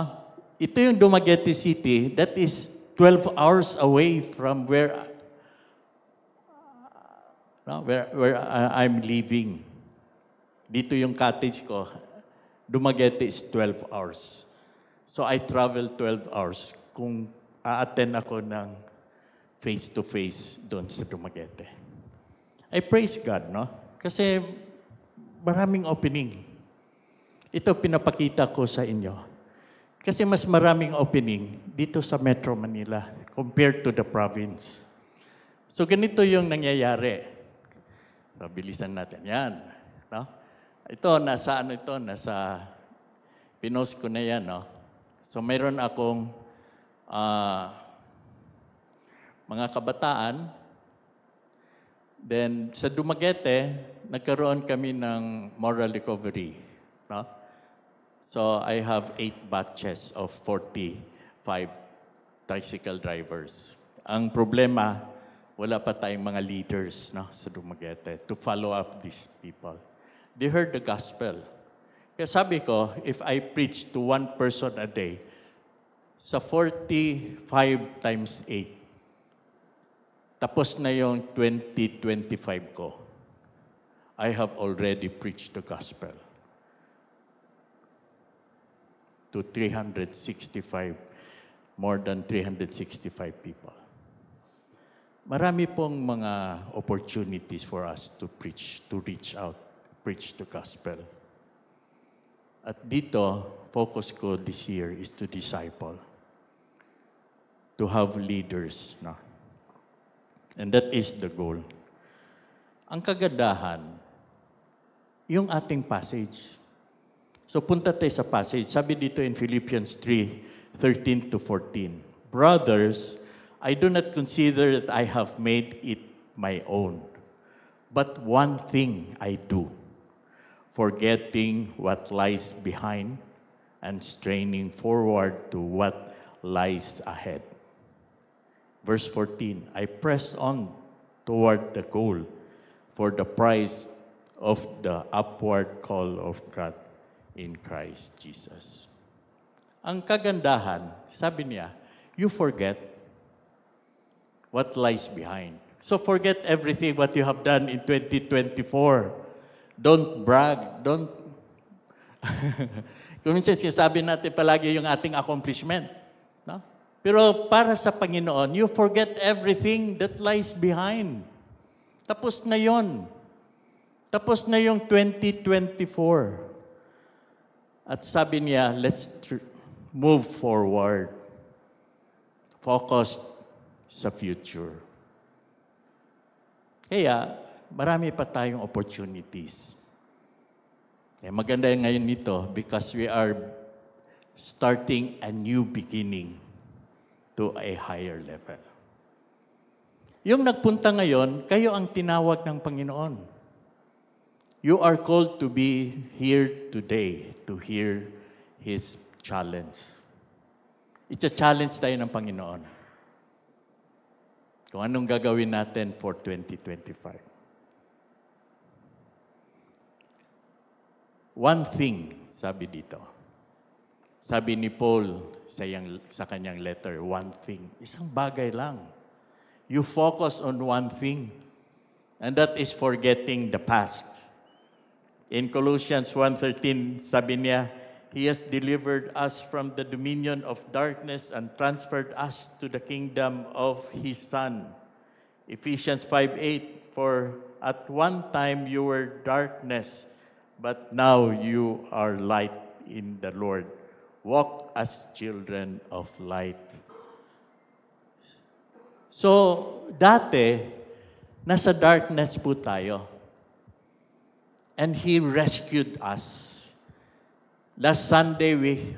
Ito yung Dumaguete City that is 12 hours away from where I'm living. Dito yung cottage ko. Dumaguete is 12 hours. So I travel 12 hours kung a-attend ako ng face-to-face doon sa Dumaguete. I praise God, no? Kasi maraming opening. Ito pinapakita ko sa inyo. Kasi mas maraming opening dito sa Metro Manila compared to the province. So ganito yung nangyayari. So, bilisan natin. Yan. No? Ito, nasa pinost ko na yan. No? So mayroon akong mga kabataan. Then sa Dumaguete, nagkaroon kami ng moral recovery. No? So I have 8 batches of 45 tricycle drivers. Ang problema, wala pa tayong mga leaders, no, sa Dumaguete to follow up these people. They heard the gospel. Kaya sabi ko, if I preach to one person a day, sa 45 times 8, tapos na yung 2025 ko, I have already preached the gospel to 365, more than 365 people. Marami pong mga opportunities for us to preach, to reach out, preach the gospel. At dito, focus ko this year is to disciple, to have leaders. No? And that is the goal. Ang kagandahan, yung ating passage. So punta tayo sa passage. Sabi dito in Philippians 3:13 to 14. Brothers, I do not consider that I have made it my own. But one thing I do, forgetting what lies behind and straining forward to what lies ahead. Verse 14, I press on toward the goal for the prize of the upward call of God in Christ Jesus. Ang kagandahan, sabi niya, you forget what lies behind. So forget everything what you have done in 2024. Don't brag. Don't... Kung minsan sinasabi natin palagi yung ating accomplishment. No? Pero para sa Panginoon, you forget everything that lies behind. Tapos na yon. Tapos na yung 2024. At sabi niya, let's move forward. Focused sa future. Kaya, marami pa tayong opportunities. Maganda ngayon nito because we are starting a new beginning to a higher level. Yung nagpunta ngayon, kayo ang tinawag ng Panginoon. You are called to be here today to hear His challenge. It's a challenge tayo ng Panginoon. Kung anong gagawin natin for 2025. One thing, sabi dito. Sabi ni Paul sa kanyang letter, one thing. Isang bagay lang. You focus on one thing. And that is forgetting the past. In Colossians 1:13, sabi niya, He has delivered us from the dominion of darkness and transferred us to the kingdom of His Son. Ephesians 5:8, for at one time you were darkness, but now you are light in the Lord. Walk as children of light. So, dati, nasa darkness po tayo. And He rescued us. Last Sunday, we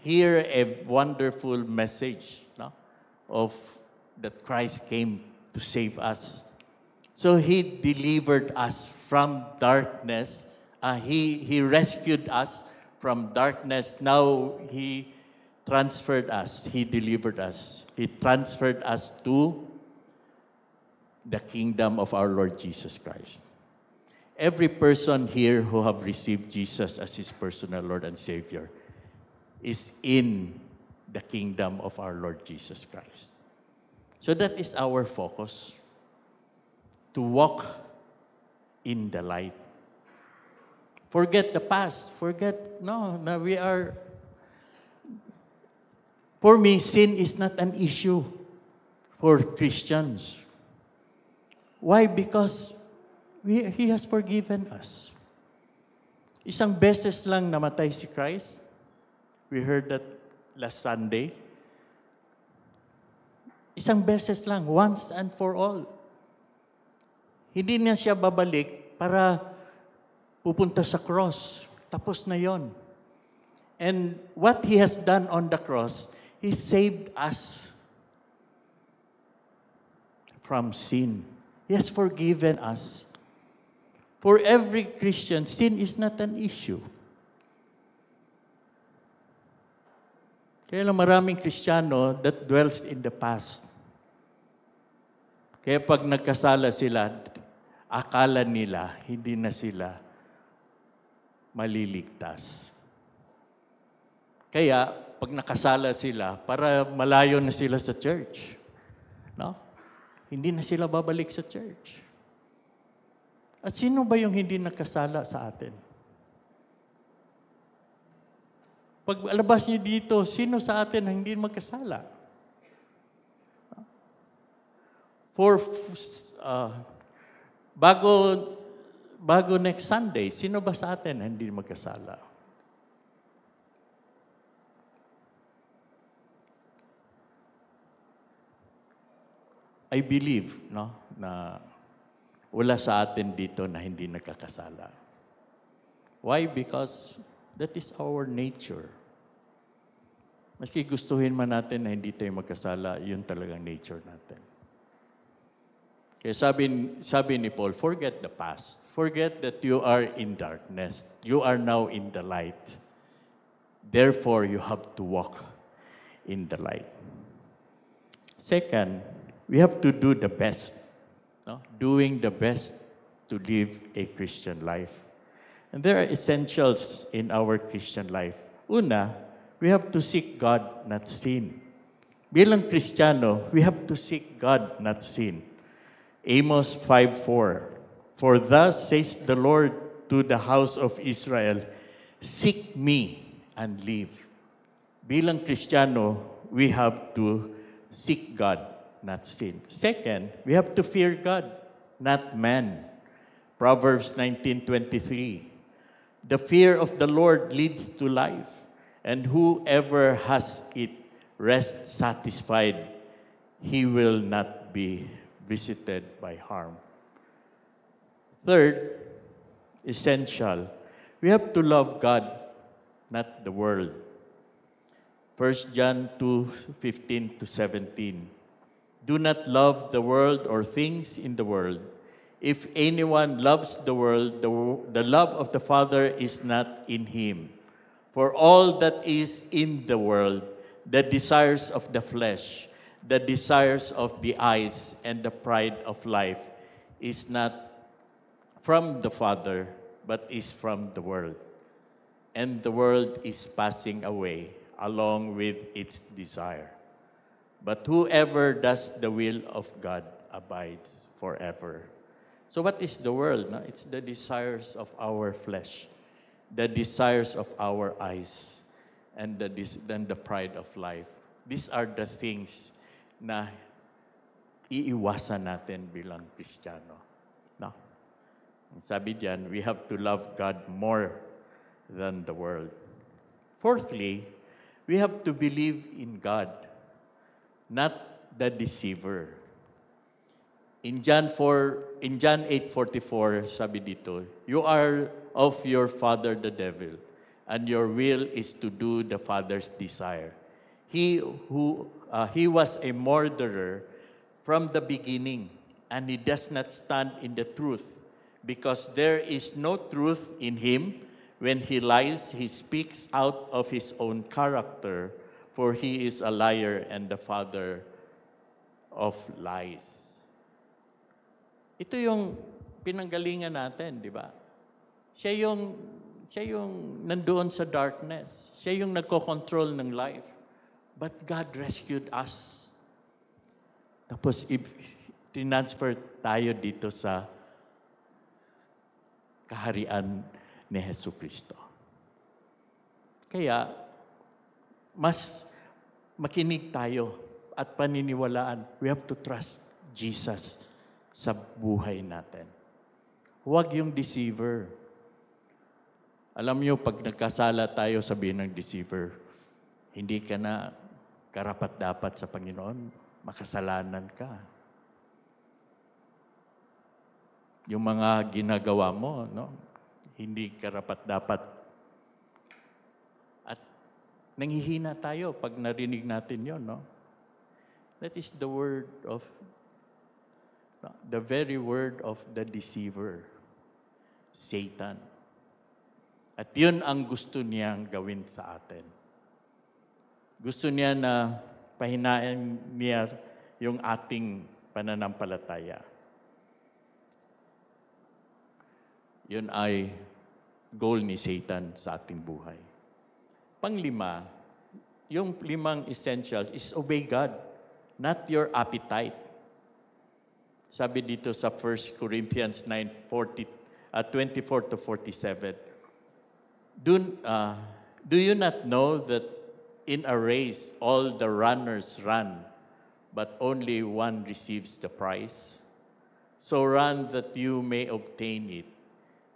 hear a wonderful message, no? Of that Christ came to save us. So He delivered us from darkness. He rescued us from darkness. Now He transferred us. He delivered us. He transferred us to the kingdom of our Lord Jesus Christ. Every person here who have received Jesus as his personal Lord and Savior is in the kingdom of our Lord Jesus Christ. So that is our focus, to walk in the light. Forget the past. For me, sin is not an issue for Christians. Why? Because He has forgiven us. Isang beses lang namatay si Christ. We heard that last Sunday. Isang beses lang, once and for all. Hindi na siya babalik para pupunta sa cross. Tapos na yon. And what He has done on the cross, He saved us from sin. He has forgiven us. For every Christian, sin is not an issue. Kaya lang maraming Kristiyano that dwells in the past. Kaya pag nagkasala sila, akala nila hindi na sila maliligtas. Kaya pag nakasala sila, para malayo na sila sa church. No? Hindi na sila babalik sa church. At sino ba yung hindi nagkasala sa atin? Pag alabas niyo dito, sino sa atin ang hindi magkasala? Bago next Sunday, sino ba sa atin ang hindi magkasala? I believe, no, na wala sa atin dito na hindi nagkakasala. Why? Because that is our nature. Maski gustuhin man natin na hindi tayo magkasala, yun talagang nature natin. Kaya sabi ni Paul, forget the past. Forget that you are in darkness. You are now in the light. Therefore, you have to walk in the light. Second, we have to do the best. No? Doing the best to live a Christian life. And there are essentials in our Christian life. Una, we have to seek God, not sin. Bilang Kristiyano, we have to seek God, not sin. Amos 5:4, for thus says the Lord to the house of Israel, seek me and live. bilang Kristiyano, we have to seek God, not sin. Second, we have to fear God, not man. Proverbs 19:23. The fear of the Lord leads to life, and whoever has it rests satisfied. He will not be visited by harm. Third, essential, we have to love God, not the world. 1 John 2:15 to 17. Do not love the world or things in the world. If anyone loves the world, the love of the Father is not in him. For all that is in the world, the desires of the flesh, the desires of the eyes, and the pride of life, is not from the Father, but is from the world. And the world is passing away along with its desire. But whoever does the will of God abides forever. So what is the world? No? It's the desires of our flesh, the desires of our eyes, and the pride of life. These are the things na iiwasan natin bilang Kristiyano. No? Sabi diyan, we have to love God more than the world. Fourthly, we have to believe in God, not the deceiver. In John 8:44, sabi dito, you are of your father the devil, and your will is to do the father's desire. He was a murderer from the beginning, and he does not stand in the truth, because there is no truth in him. When he lies, he speaks out of his own character, for he is a liar and the father of lies. Ito yung pinanggalingan natin, di ba? Siya yung nandoon sa darkness. Siya yung nagko-control ng life. But God rescued us. Tapos transfer tayo dito sa kaharian ni Jesucristo. Kaya, mas makinig tayo at paniniwalaan. We have to trust Jesus sa buhay natin. Huwag yung deceiver. Alam nyo, pag nagkasala tayo, sabihin ng deceiver, hindi ka na karapat-dapat sa Panginoon, makasalanan ka. Yung mga ginagawa mo, no? Hindi karapat-dapat. At nanghihina tayo pag narinig natin yon, no? That is the very word of the deceiver, Satan. At yun ang gusto niyang gawin sa atin. Gusto niya na pahinain niya yung ating pananampalataya. Yun ay goal ni Satan sa ating buhay. Panglima, yung 5 essentials is obey God, not your appetite. Sabi dito sa 1 Corinthians 9:24 to 47. Do you not know that in a race all the runners run, but only one receives the prize? So run that you may obtain it.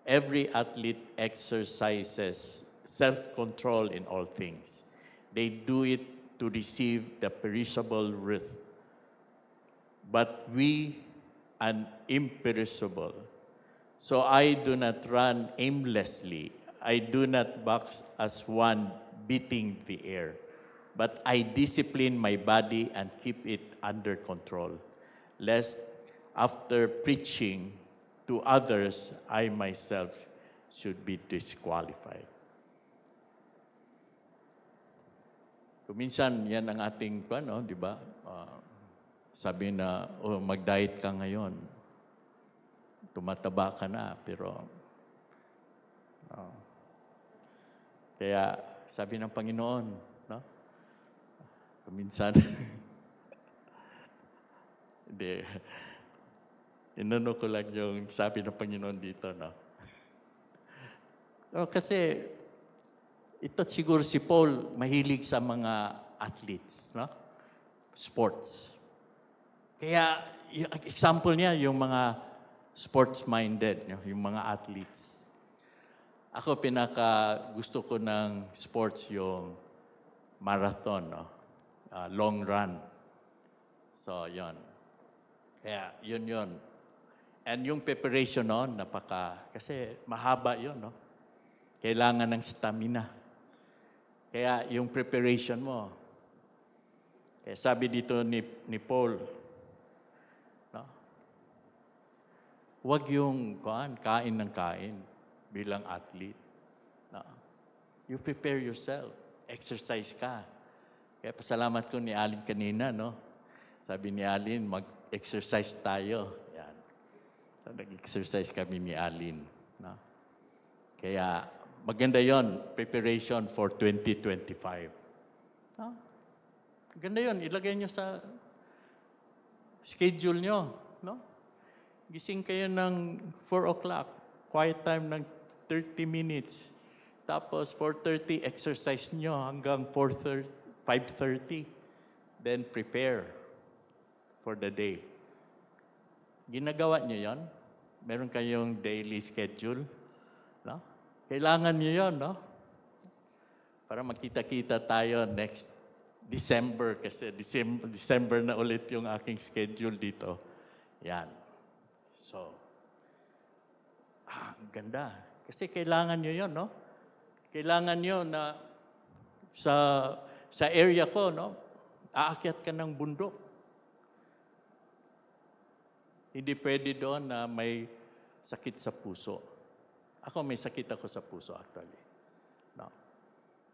Every athlete exercises self-control in all things. They do it to receive the perishable wreath, but we an imperishable. So I do not run aimlessly. I do not box as one beating the air, but I discipline my body and keep it under control, lest after preaching to others, I myself should be disqualified. Minsan, yan ang ating, di ba? Sabi na, mag-diet ka ngayon. Tumataba ka na, pero kaya sabi ng Panginoon, no? Minsan, hindi, inano ko lang yung sabi ng Panginoon dito, no? Kasi, ito siguro si Paul mahilig sa mga athletes, no? Sports. Kaya example niya yung mga sports-minded, yung mga athletes. Ako gusto ko ng sports yung marathon, no? Long run. So, yon. Kaya, yun. And yung preparation noon, kasi mahaba yun, no? Kailangan ng stamina. Kaya yung preparation mo, kaya sabi dito ni Paul, no? Huwag yung kain ng kain bilang athlete. No? You prepare yourself. Exercise ka. Kaya pasalamat ko ni Alin kanina, no? Sabi ni Alin, mag-exercise tayo. Yan. So, nag-exercise kami ni Alin. No? Kaya maganda yon, preparation for 2025. No? Ganda yon, ilagay nyo sa schedule nyo. No? Gising kayo ng 4 o'clock, quiet time ng 30 minutes. Tapos 4:30, exercise nyo hanggang 5:30. Then prepare for the day. Ginagawa nyo yon? Meron kayong daily schedule? No? Kailangan nyo yon, no? Para magkita-kita tayo next December, kasi December na ulit yung aking schedule dito. Yan. So, ang ganda. Kasi kailangan nyo yon, no? Kailangan nyo na sa area ko, no? Aakyat ka ng bundok. Hindi pwede doon na may sakit sa puso. Ako, may sakit ako sa puso actually. No?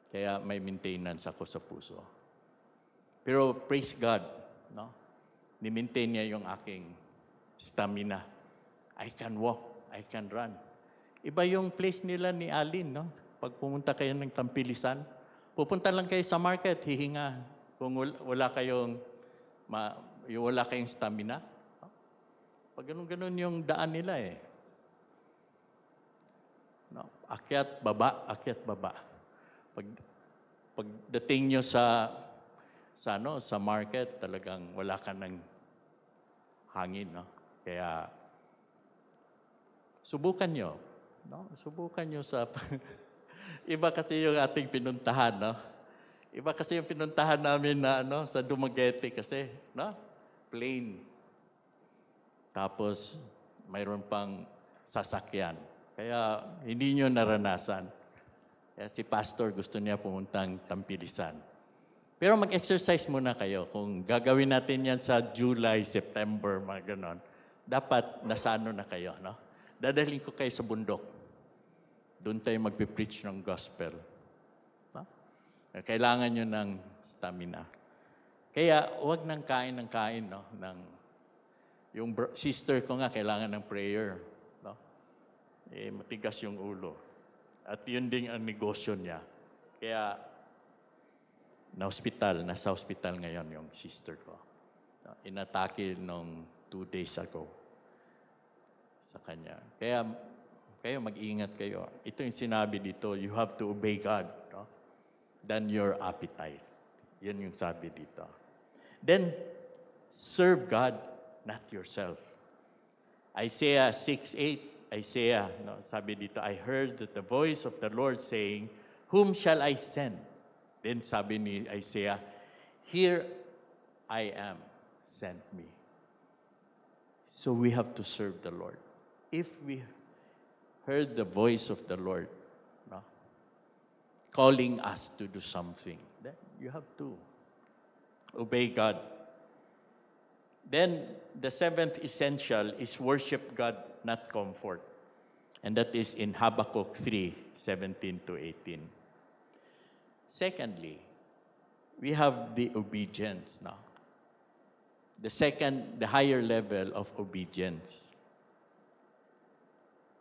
Kaya may maintenance ako sa puso. Pero praise God, no? Ni-maintain niya yung aking stamina. I can walk, I can run. Iba yung place nila ni Alin, no? Pag pumunta kayo ng Tampilisan, pupunta lang kayo sa market, hihinga. Kung wala kayong stamina. No? Pag ganun-ganun yung daan nila eh. No? Akyat, baba. Pagdating nyo sa market, talagang wala ka ng hangin, no? Kaya subukan nyo, no? Subukan nyo sa iba kasi yung ating pinuntahan, no? Iba kasi yung pinuntahan namin na sa Dumaguete kasi, no? Plain. Tapos mayroon pang sasakyan. Kaya hindi nyo naranasan. Kaya si pastor gusto niya pumuntang Tampilisan. Pero mag-exercise muna kayo. Kung gagawin natin yan sa July, September, mga ganon, dapat nasano na kayo, no? Dadalhin ko kayo sa bundok. Doon tayo magpipreach ng gospel. No? Kailangan nyo ng stamina. Kaya huwag nang kain, no? Yung sister ko nga, kailangan ng prayer. No? Matigas yung ulo. At yun din ang negosyo niya. Kaya, nasa hospital ngayon yung sister ko. Inatake nung 2 days ago sa kanya. Kaya, kayo mag-ingat kayo. Ito yung sinabi dito, you have to obey God, no? Than your appetite. Yan yung sabi dito. Then, serve God, not yourself. Isaiah 6:8, sabi dito, I heard the voice of the Lord saying, whom shall I send? Then sabi ni Isaiah, here I am, send me. So we have to serve the Lord. If we heard the voice of the Lord, no, calling us to do something, then you have to obey God. Then the 7th essential is worship God, not comfort. And that is in Habakkuk 3:17-18. Secondly, we have the obedience now. The higher level of obedience.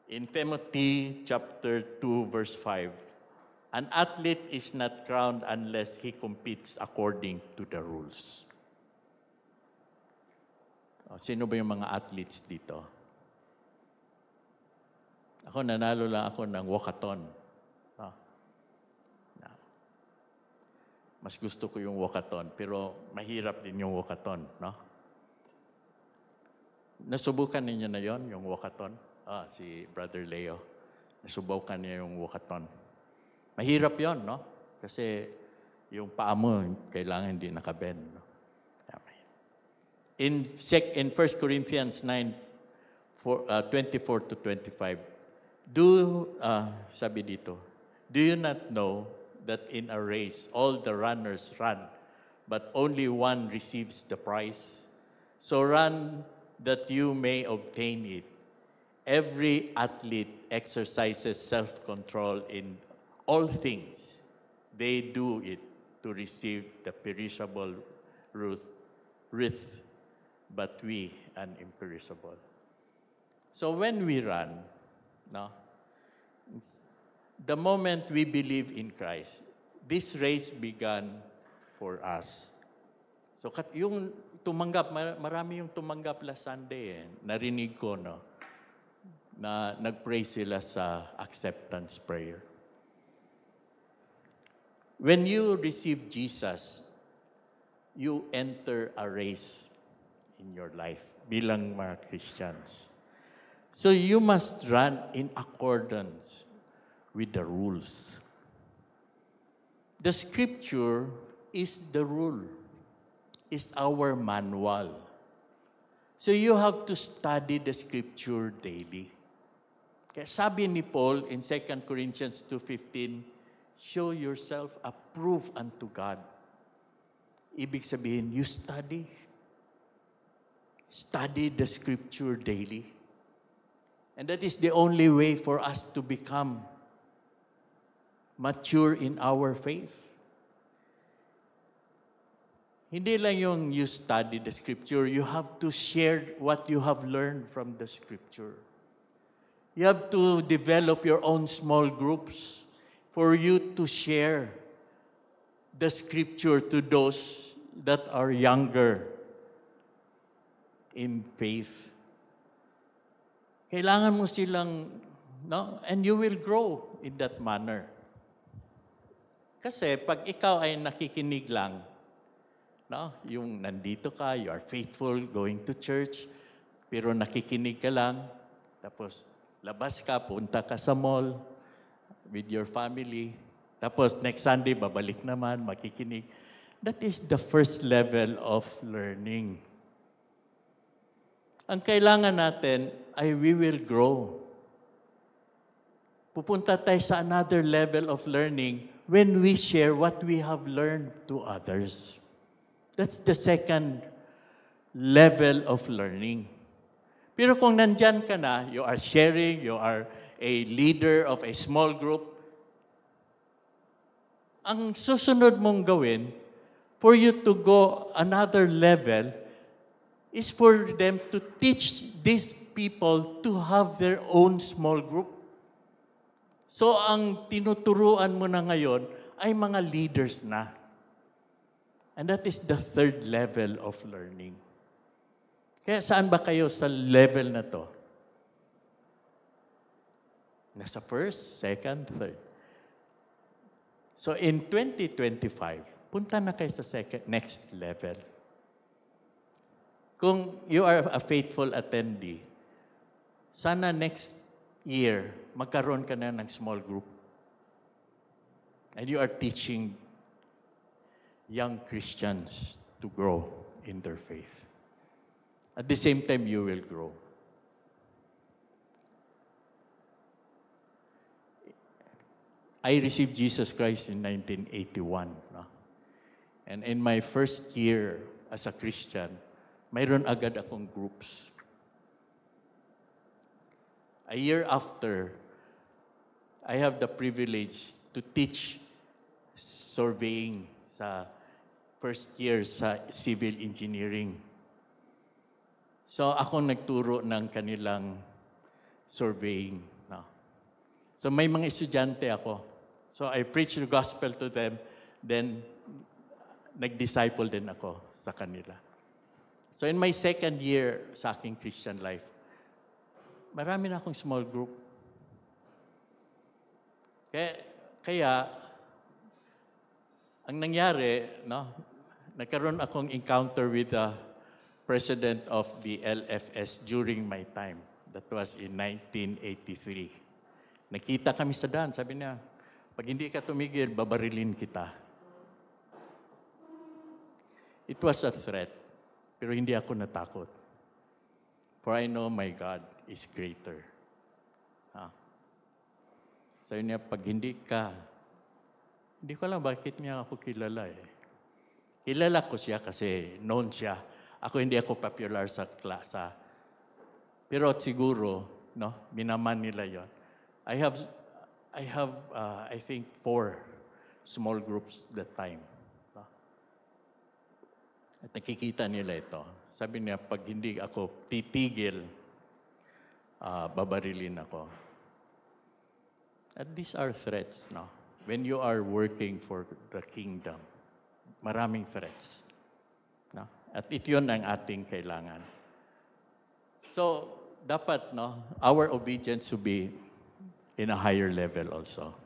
In Timothy chapter 2, verse 5, an athlete is not crowned unless he competes according to the rules. Sino ba yung mga athletes dito? Ako, nanalo lang ako ng walkathon. Mas gusto ko yung walkathon, pero mahirap din yung walkathon, no? Nasubukan ninyo na yon yung walkathon? Si Brother Leo. Nasubukan niya yung walkathon. Mahirap yon, no? Kasi yung paa mo, kailangan hindi nakabend, no? In 1 Corinthians 9, 24 to 25, sabi dito, do you not know that in a race all the runners run, but only one receives the prize? So run that you may obtain it. Every athlete exercises self-control in all things. They do it to receive the perishable wreath, but we an imperishable. So when we run, no, the moment we believe in Christ, this race began for us. So yung tumanggap, marami yung tumanggap last Sunday, narinig ko, no, na nag-pray sila sa acceptance prayer. When you receive Jesus, you enter a race in your life bilang mga Christians. So you must run in accordance with the rules. The scripture is the rule, is our manual. So you have to study the scripture daily. Kaya sabi ni Paul in 2 Corinthians 2:15, show yourself approved unto God. Ibig sabihin, you study the scripture daily. And that is the only way for us to become mature in our faith. Hindi lang yung you study the scripture, you have to share what you have learned from the scripture. You have to develop your own small groups for you to share the scripture to those that are younger in faith. Kailangan mo silang, no? And you will grow in that manner. Kasi pag ikaw ay nakikinig lang, no? Yung nandito ka, you are faithful, going to church, pero nakikinig ka lang, tapos labas ka, punta ka sa mall with your family, tapos next Sunday, babalik naman, makikinig. That is the first level of learning. Ang kailangan natin ay we will grow. Pupunta tayo sa another level of learning when we share what we have learned to others. That's the second level of learning. Pero kung nandyan ka na, you are sharing, you are a leader of a small group, ang susunod mong gawin for you to go another level is for them to teach these people to have their own small group. So ang tinuturuan mo na ngayon ay mga leaders na. And that is the third level of learning. Kaya saan ba kayo sa level na to? Nasa first, second, third. So in 2025, punta na kayo sa next level. Kung you are a faithful attendee, sana next year, magkaroon ka na ng small group. And you are teaching young Christians to grow in their faith. At the same time, you will grow. I received Jesus Christ in 1981. No? And in my first year as a Christian, mayroon agad akong groups. A year after, I have the privilege to teach surveying sa first year sa civil engineering. So ako nagturo ng kanilang surveying. No? So may mga estudyante ako. So I preach the gospel to them, then nag-disciple din ako sa kanila. So in my second year sa aking Christian life, marami na akong small group. Kaya ang nangyari, no, nagkaroon akong encounter with the president of the LFS during my time. That was in 1983. Nakita kami sa daan, sabi niya, pag hindi ka tumigil, babarilin kita. It was a threat, pero hindi ako natakot. For I know my God is greater. Sabi niya, pag hindi ko alam bakit niya ako kilala eh. Kilala ko siya kasi known siya. Hindi ako popular sa klasa. Pero siguro, no, minaman nila yon. I think 4 small groups that time. No? At nakikita nila ito. Sabi niya, pag hindi ako titigil, babarilin ako. At these are threats, no? When you are working for the kingdom, maraming threats. No? At ito yun ang ating kailangan. So, dapat, no, our obedience to be in a higher level also.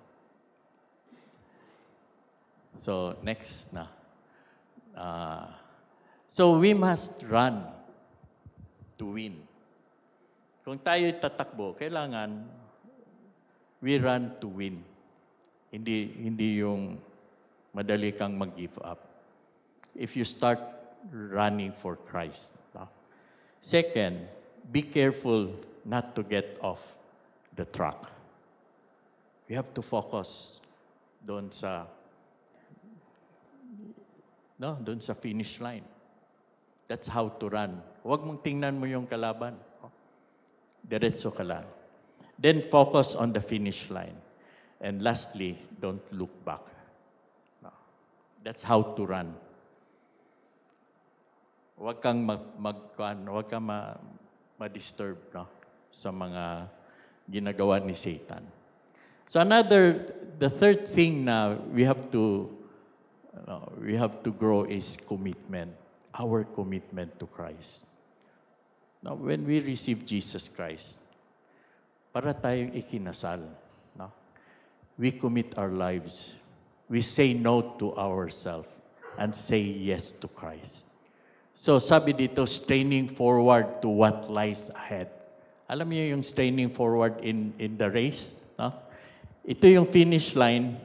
So, next na. So, we must run to win. Kung tayo'y tatakbo, kailangan we run to win. Hindi yung madali kang mag-give up. If you start running for Christ. No? Second, be careful not to get off the track. We have to focus doon sa finish line. That's how to run. Huwag mong tingnan mo yung kalaban. Diretso ka lang. Then focus on the finish line. And lastly, don't look back. No. That's how to run. Huwag kang ma-disturb, no, sa mga ginagawa ni Satan. So the third thing na we have to grow is commitment. Our commitment to Christ. Now, when we receive Jesus Christ, para tayong ikinasal, no? We commit our lives. We say no to ourselves and say yes to Christ. So sabi dito, straining forward to what lies ahead. Alam niyo yung straining forward in the race? No? Ito yung finish line.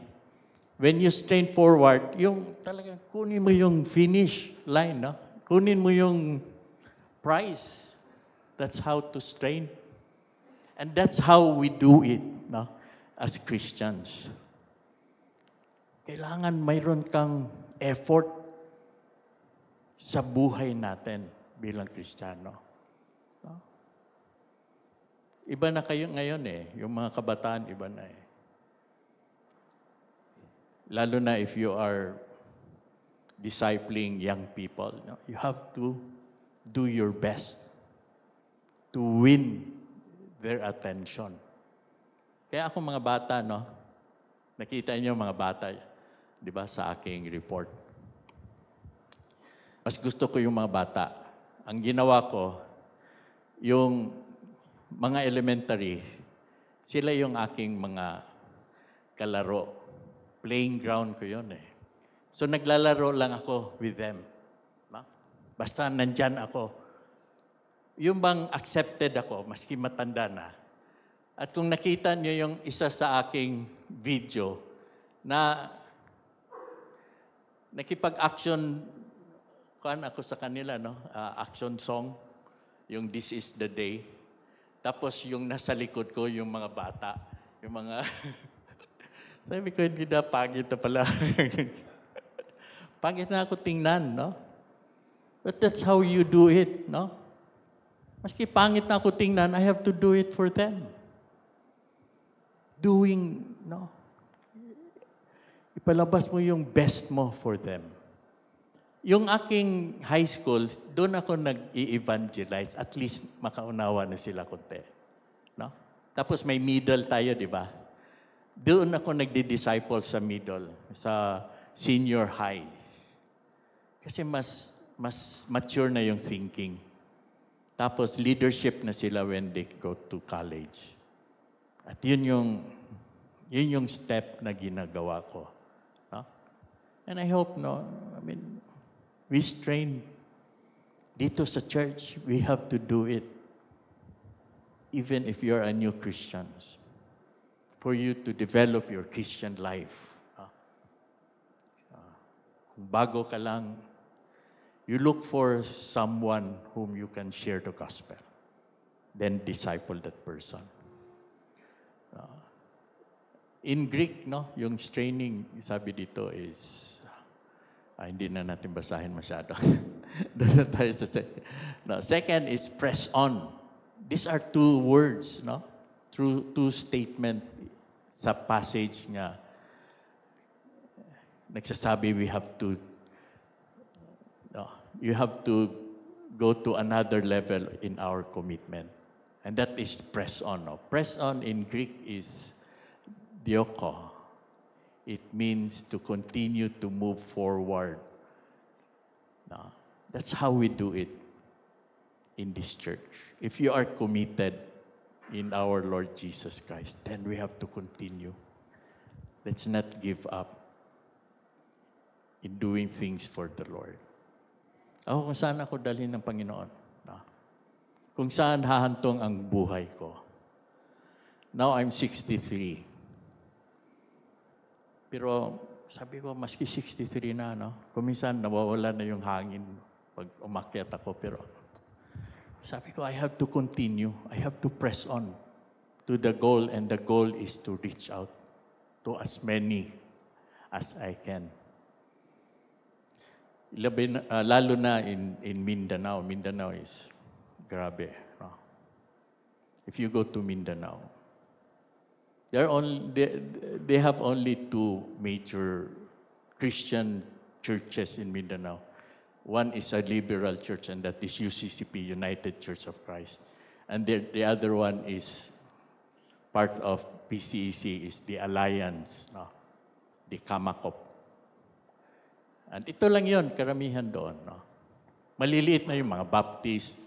When you strain forward, yung talagang kunin mo yung finish line. No? Kunin mo yung prize. That's how to strain. And that's how we do it, no, as Christians. Kailangan mayroon kang effort sa buhay natin bilang Kristiyano. No? Iba na kayo ngayon eh. Yung mga kabataan, iba na eh. Lalo na if you are discipling young people, no? You have to do your best to win their attention. Kaya ako mga bata, no? Nakita niyo mga bata, di ba, sa aking report. Mas gusto ko yung mga bata. Ang ginawa ko, yung mga elementary, sila yung aking mga kalaro. Playing ground ko yun eh. So naglalaro lang ako with them. No? Basta nandyan ako. Yung bang accepted ako, maski matanda na. At kung nakita niyo yung isa sa aking video na nakipag-action ako sa kanila, no? Action song, yung This is the Day. Tapos yung nasa likod ko, yung mga bata, yung mga... Sabi ko, hindi na, pangit na pala. Pangit na ako tingnan, no? But that's how you do it, no? Maski pangit na ako tingnan, I have to do it for them. Doing, no? Ipalabas mo yung best mo for them. Yung aking high school, doon ako nag-i-evangelize. At least makaunawa na sila konti. No? Tapos may middle tayo, di ba? Doon ako nagdi-disciple sa middle, sa senior high. Kasi mas mature na yung thinking. Tapos leadership na sila when they go to college. At yun yung step na ginagawa ko. No? And I hope, no, I mean, we strain dito sa church, we have to do it. Even if you're a new Christian, for you to develop your Christian life. Kung bago ka lang, you look for someone whom you can share the gospel. Then disciple that person. In Greek, no, yung straining, sabi dito is, hindi na natin basahin masyado. Doon na tayo sa second. No, second is press on. These are two words, no? Two statement sa passage nga. Nagsasabi we have to, no, you have to go to another level in our commitment. And that is press on. No? Press on in Greek is dioko. It means to continue to move forward. No? That's how we do it in this church. If you are committed in our Lord Jesus Christ, then we have to continue. Let's not give up in doing things for the Lord. Ako kung saan ako dalhin ng Panginoon. No? Kung saan hahantong ang buhay ko. Now I'm 63. Pero sabi ko, maski 63 na, no? Kuminsan nawawala na yung hangin pag umakyat ako. Pero sabi ko, I have to continue. I have to press on to the goal. And the goal is to reach out to as many as I can. Lalo na in Mindanao. Mindanao is grabe. No? If you go to Mindanao, they have only two major Christian churches in Mindanao. One is a liberal church, and that is UCCP, United Church of Christ. And the other one is part of PCEC, is the Alliance, no? The Kamakop. And ito lang yon, karamihan doon. No? Maliliit na yung mga Baptist.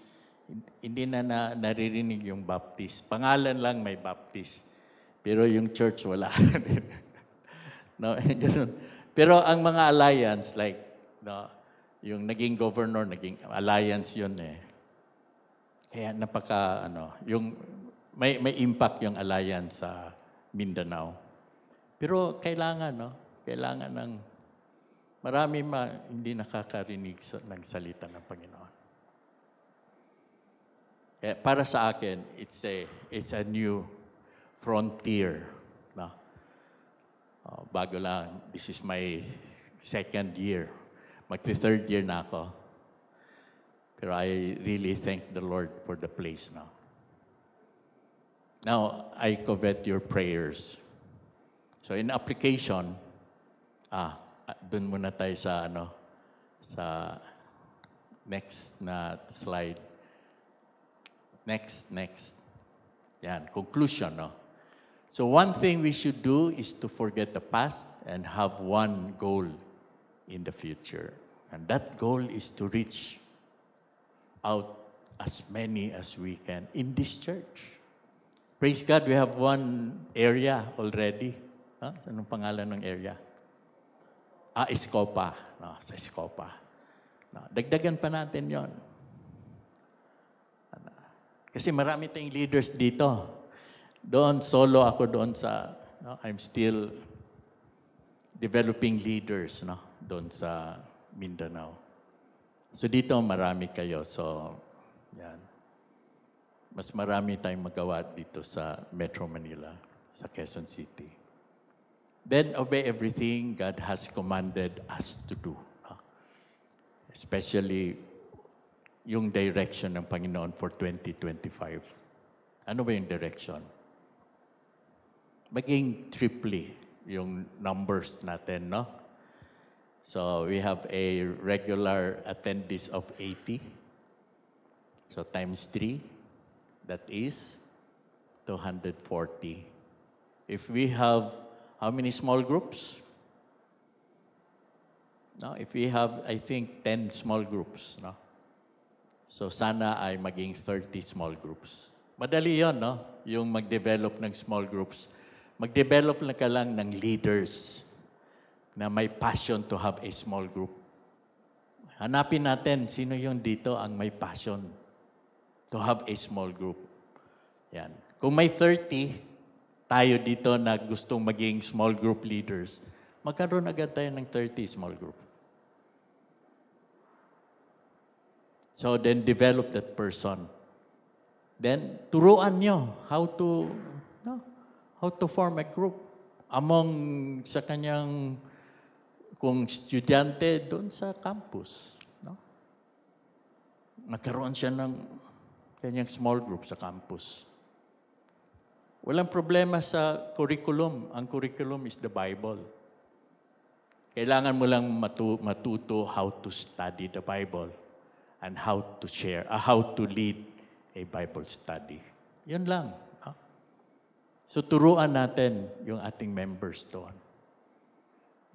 Hindi na naririnig yung Baptist. Pangalan lang may Baptist. Pero yung church, wala. No, ganun. Pero ang mga alliance, like, no, yung naging governor, naging alliance yun eh. Kaya yung may impact yung alliance sa Mindanao. Pero kailangan, no? Kailangan ng marami hindi nakakarinig ng salita ng Panginoon. Kaya para sa akin, it's a new frontier. No? Bago lang, this is my second year. Magti-third year na ako. Pero I really thank the Lord for the place now. Now, I covet your prayers. So in application, dun muna tayo sa next na slide. Next. Yan, conclusion, no? So one thing we should do is to forget the past and have one goal in the future. And that goal is to reach out as many as we can in this church. Praise God, we have one area already. Anong pangalan ng area? Escopa. No, sa Escopa. No, dagdagan pa natin yon. Kasi marami tayong leaders dito. Doon, solo ako doon sa, no, I'm still developing leaders, no, doon sa Mindanao. So dito, marami kayo. So, yan. Mas marami tayong magawa dito sa Metro Manila, sa Quezon City. Then, obey everything God has commanded us to do. No? Especially, yung direction ng Panginoon for 2025. Ano ba yung direction? Maging triply yung numbers natin, no? So, we have a regular attendees of 80. So, times 3, that is 240. If we have, how many small groups? No, if we have, I think, 10 small groups, no? So, sana ay maging 30 small groups. Madali yon, no? Yung mag-develop ng small groups. Mag-develop na ka lang ng leaders na may passion to have a small group. Hanapin natin sino yung dito ang may passion to have a small group. Yan. Kung may 30 tayo dito na gustong maging small group leaders, magkaroon agad tayo ng 30 small group. So then develop that person. Then turuan nyo how to form a group among sa kanyang kung estudyante doon sa campus. No? Nagkaroon siya ng kanyang small group sa campus. Walang problema sa curriculum. Ang curriculum is the Bible. Kailangan mo lang matuto how to study the Bible and how to lead a Bible study. Yun lang. No? So turuan natin yung ating members doon.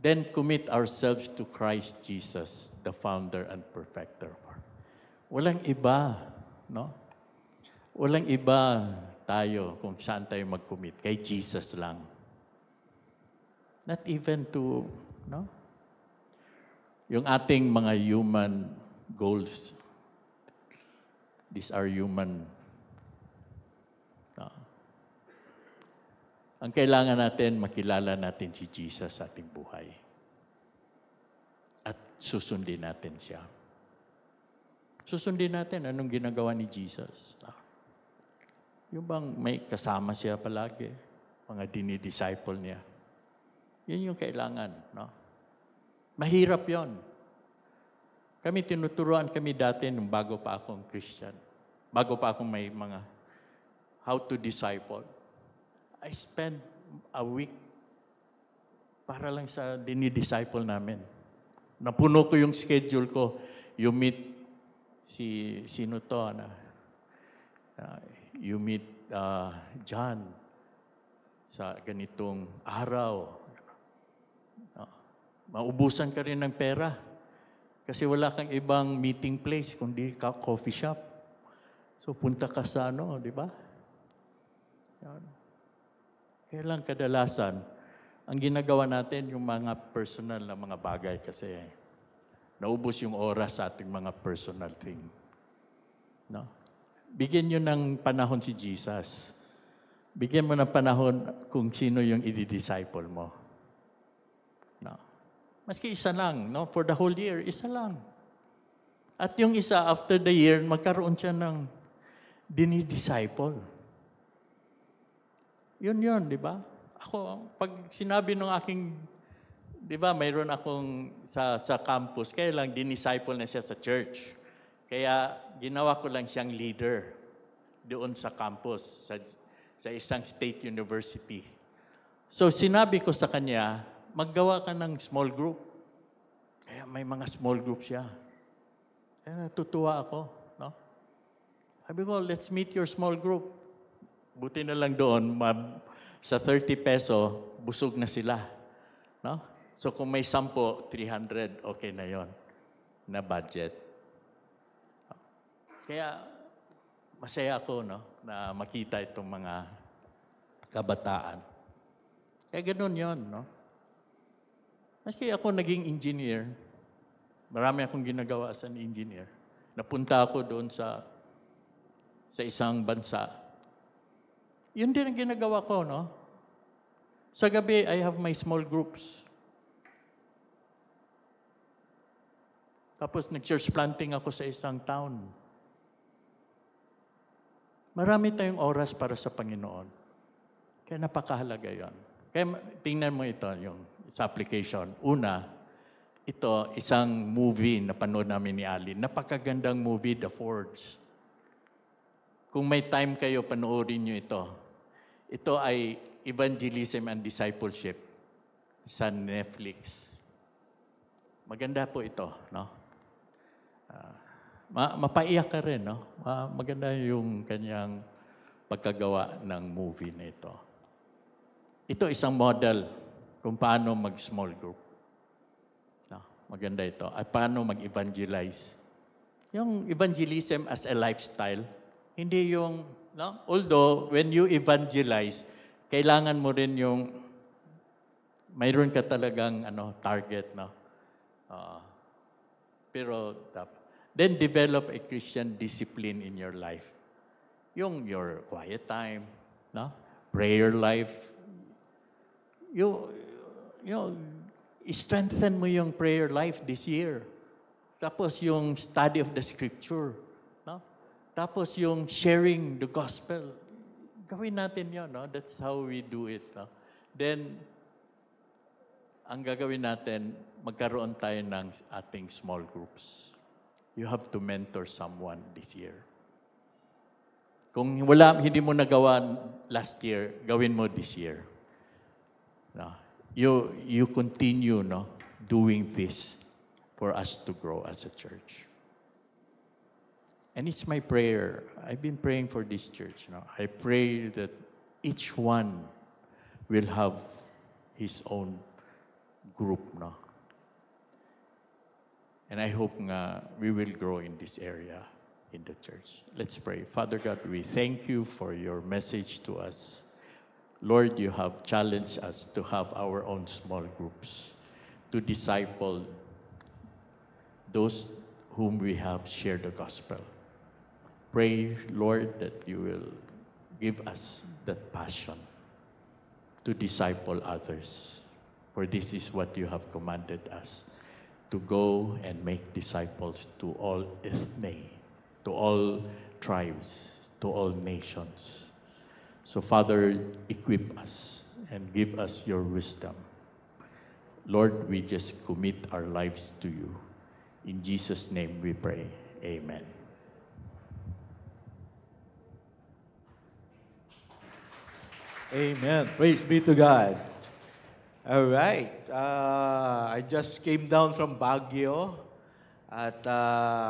Then commit ourselves to Christ Jesus, the founder and perfecter. Walang iba, no? Walang iba tayo kung saan tayo mag-commit. Kay Jesus lang. Not even to, no? Yung ating mga human goals. These are human. No? Ang kailangan natin, makilala natin si Jesus sa ating buhay. At susundin natin siya. Susundin natin anong ginagawa ni Jesus. Yung bang may kasama siya palagi, mga dinidisciple niya. Yun yung kailangan. No? Mahirap yon. Kami tinuturuan kami dati nung bago pa akong Christian. Bago pa akong may mga how to disciple. I spend a week para lang sa dinidisciple namin. Napuno ko yung schedule ko. You meet sino to na you meet John sa ganitong araw. Maubusan ka rin ng pera kasi wala kang ibang meeting place kundi coffee shop. So punta ka sa di ba? Yan. Kaya lang kadalasan, ang ginagawa natin yung mga personal na mga bagay kasi naubos yung oras sa ating mga personal thing. No? Bigyan nyo ng panahon si Jesus. Bigyan mo ng panahon kung sino yung i-disciple mo. No? Maski isa lang, no? For the whole year, isa lang. At yung isa, after the year, magkaroon siya ng dinidisciple. Yun, di ba? Ako, pag sinabi ng aking, di ba, mayroon akong sa campus, kaya lang dinisciple na siya sa church. Kaya ginawa ko lang siyang leader doon sa campus, sa isang state university. So sinabi ko sa kanya, maggawa ka ng small group. Kaya may mga small group siya. Kaya natutuwa ako. No? Sabi ko, let's meet your small group. Buti na lang doon, sa 30 peso, busog na sila. No? So kung may 10, 300, okay na yon na budget. Kaya masaya ako na makita itong mga kabataan. Kaya ganun yon. No? Maski ako naging engineer, marami akong ginagawa as an engineer. Napunta ako doon sa isang bansa. Yun din ang ginagawa ko, no? Sa gabi, I have my small groups. Tapos nag-church planting ako sa isang town. Marami tayong oras para sa Panginoon. Kaya napakahalaga yon. Kaya tingnan mo ito, yung sa application. Una, ito, isang movie na panood namin ni Ali. Napakagandang movie, The Forge. Kung may time kayo, panoorin nyo ito. Ito ay Evangelism and Discipleship sa Netflix. Maganda po ito, no? Mapaiyak ka rin, no? Maganda yung kanyang pagkagawa ng movie na ito. Ito isang model kung paano mag-small group. No, maganda ito. At paano mag-evangelize. Yung evangelism as a lifestyle, hindi yung, no? Although, when you evangelize, kailangan mo rin yung mayroon ka talagang target, no? Oo. Pero then develop a Christian discipline in your life. Your quiet time, no? Prayer life. You know, strengthen mo yung prayer life this year. Tapos yung study of the scripture, no? Tapos yung sharing the gospel. Gawin natin 'yon, no? That's how we do it, no? Then ang gagawin natin, magkaroon tayo ng ating small groups. You have to mentor someone this year. Kung hindi mo nagawa last year, gawin mo this year. No? You continue, no, doing this for us to grow as a church. And it's my prayer. I've been praying for this church. No? I pray that each one will have his own group, no? And I hope we will grow in this area in the church. Let's pray. Father God, we thank you for your message to us. Lord, you have challenged us to have our own small groups, to disciple those whom we have shared the gospel. Pray, Lord, that you will give us that passion to disciple others. For this is what you have commanded us, to go and make disciples to all ethne, to all tribes, to all nations. So Father, equip us and give us your wisdom. Lord, we just commit our lives to you. In Jesus' name we pray. Amen. Amen. Praise be to God. All right. I just came down from Baguio at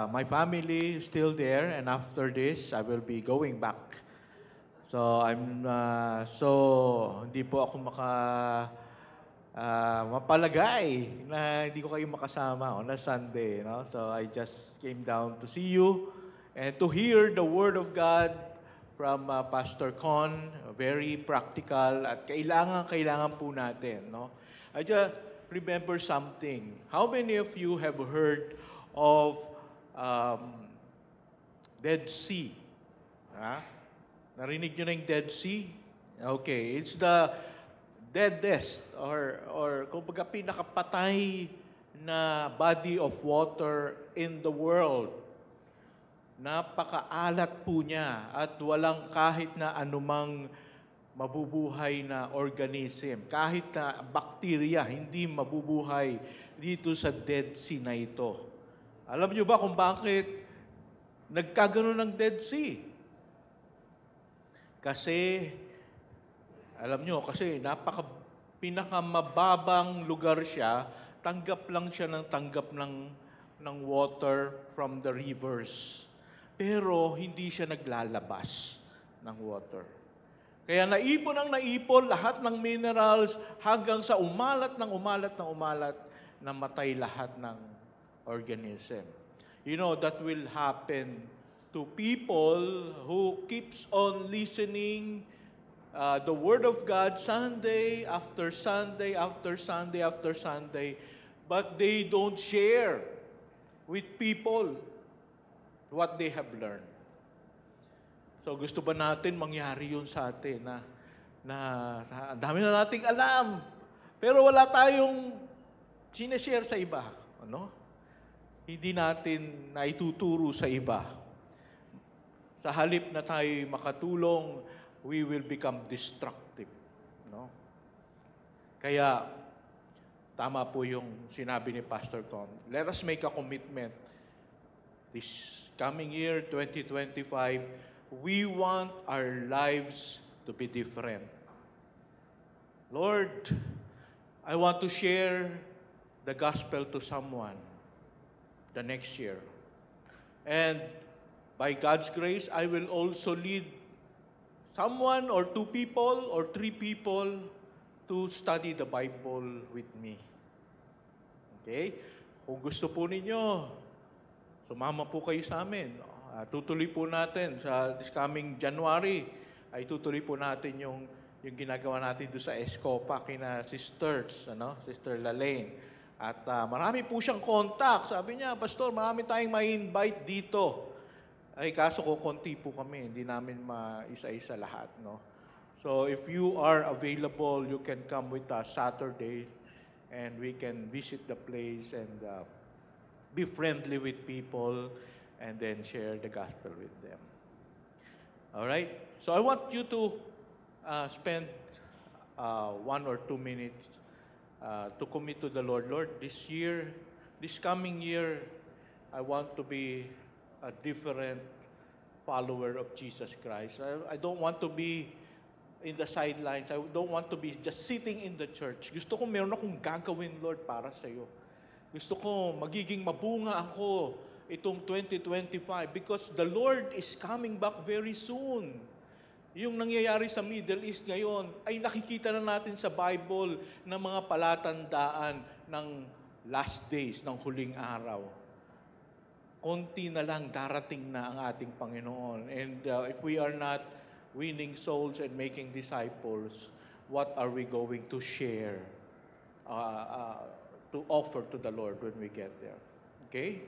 my family is still there, and after this, I will be going back. So hindi po ako mapalagay na hindi ko kayo makasama on a Sunday, no? So I just came down to see you and to hear the word of God from Pastor Con, very practical at kailangan po natin, no? I just remember something. How many of you have heard of Dead Sea? Narinig nyo na yung Dead Sea? Okay, it's the deadest or kumbaga pinakapatay na body of water in the world. Napakaalat po niya at walang kahit na anumang mabubuhay na organism. Kahit na bacteria, hindi mabubuhay dito sa Dead Sea na ito. Alam niyo ba kung bakit nagkagano ng Dead Sea? Kasi, alam niyo, kasi pinakamababang lugar siya, tanggap ng water from the rivers. Pero hindi siya naglalabas ng water. Kaya naipon lahat ng minerals hanggang sa umalat, namatay lahat ng organism. You know, that will happen to people who keeps on listening the Word of God Sunday after Sunday after Sunday after Sunday, but they don't share with people what they have learned. So gusto ba natin mangyari yun sa atin na dami na nating alam, pero wala tayong sinashare sa iba, ano? Hindi natin naituturo sa iba. Sa halip na tayo makatulong, we will become destructive, no? Kaya tama po yung sinabi ni Pastor Con. Let us make a commitment. This coming year, 2025, we want our lives to be different. Lord, I want to share the gospel to someone the next year. And by God's grace, I will also lead someone or two people or three people to study the Bible with me. Okay? Kung gusto po ninyo, sumama po kayo sa amin. Tutuloy po natin sa this coming January, ay tutuloy po natin yung yung ginagawa natin doon sa Escopa, kina Sisters, Sister Lalaine. At marami po siyang contact. Sabi niya, Pastor, marami tayong ma-invite dito. Ay, kaso ko, konti po kami. Hindi namin maisa-isa lahat, no? So, if you are available, you can come with us Saturday and we can visit the place and be friendly with people and then share the gospel with them. All right? So, I want you to spend 1 or 2 minutes to commit to the Lord. Lord, this coming year, I want to be a different follower of Jesus Christ. I don't want to be in the sidelines. I don't want to be just sitting in the church. Gusto ko meron akong gagawin, Lord, para sa iyo. Gusto ko magiging mabunga ako itong 2025 because the Lord is coming back very soon. Yung nangyayari sa Middle East ngayon ay nakikita na natin sa Bible ng mga palatandaan ng last days, ng huling araw. Konti na lang darating na ang ating Panginoon. And if we are not winning souls and making disciples, what are we going to share, to offer to the Lord when we get there? Okay?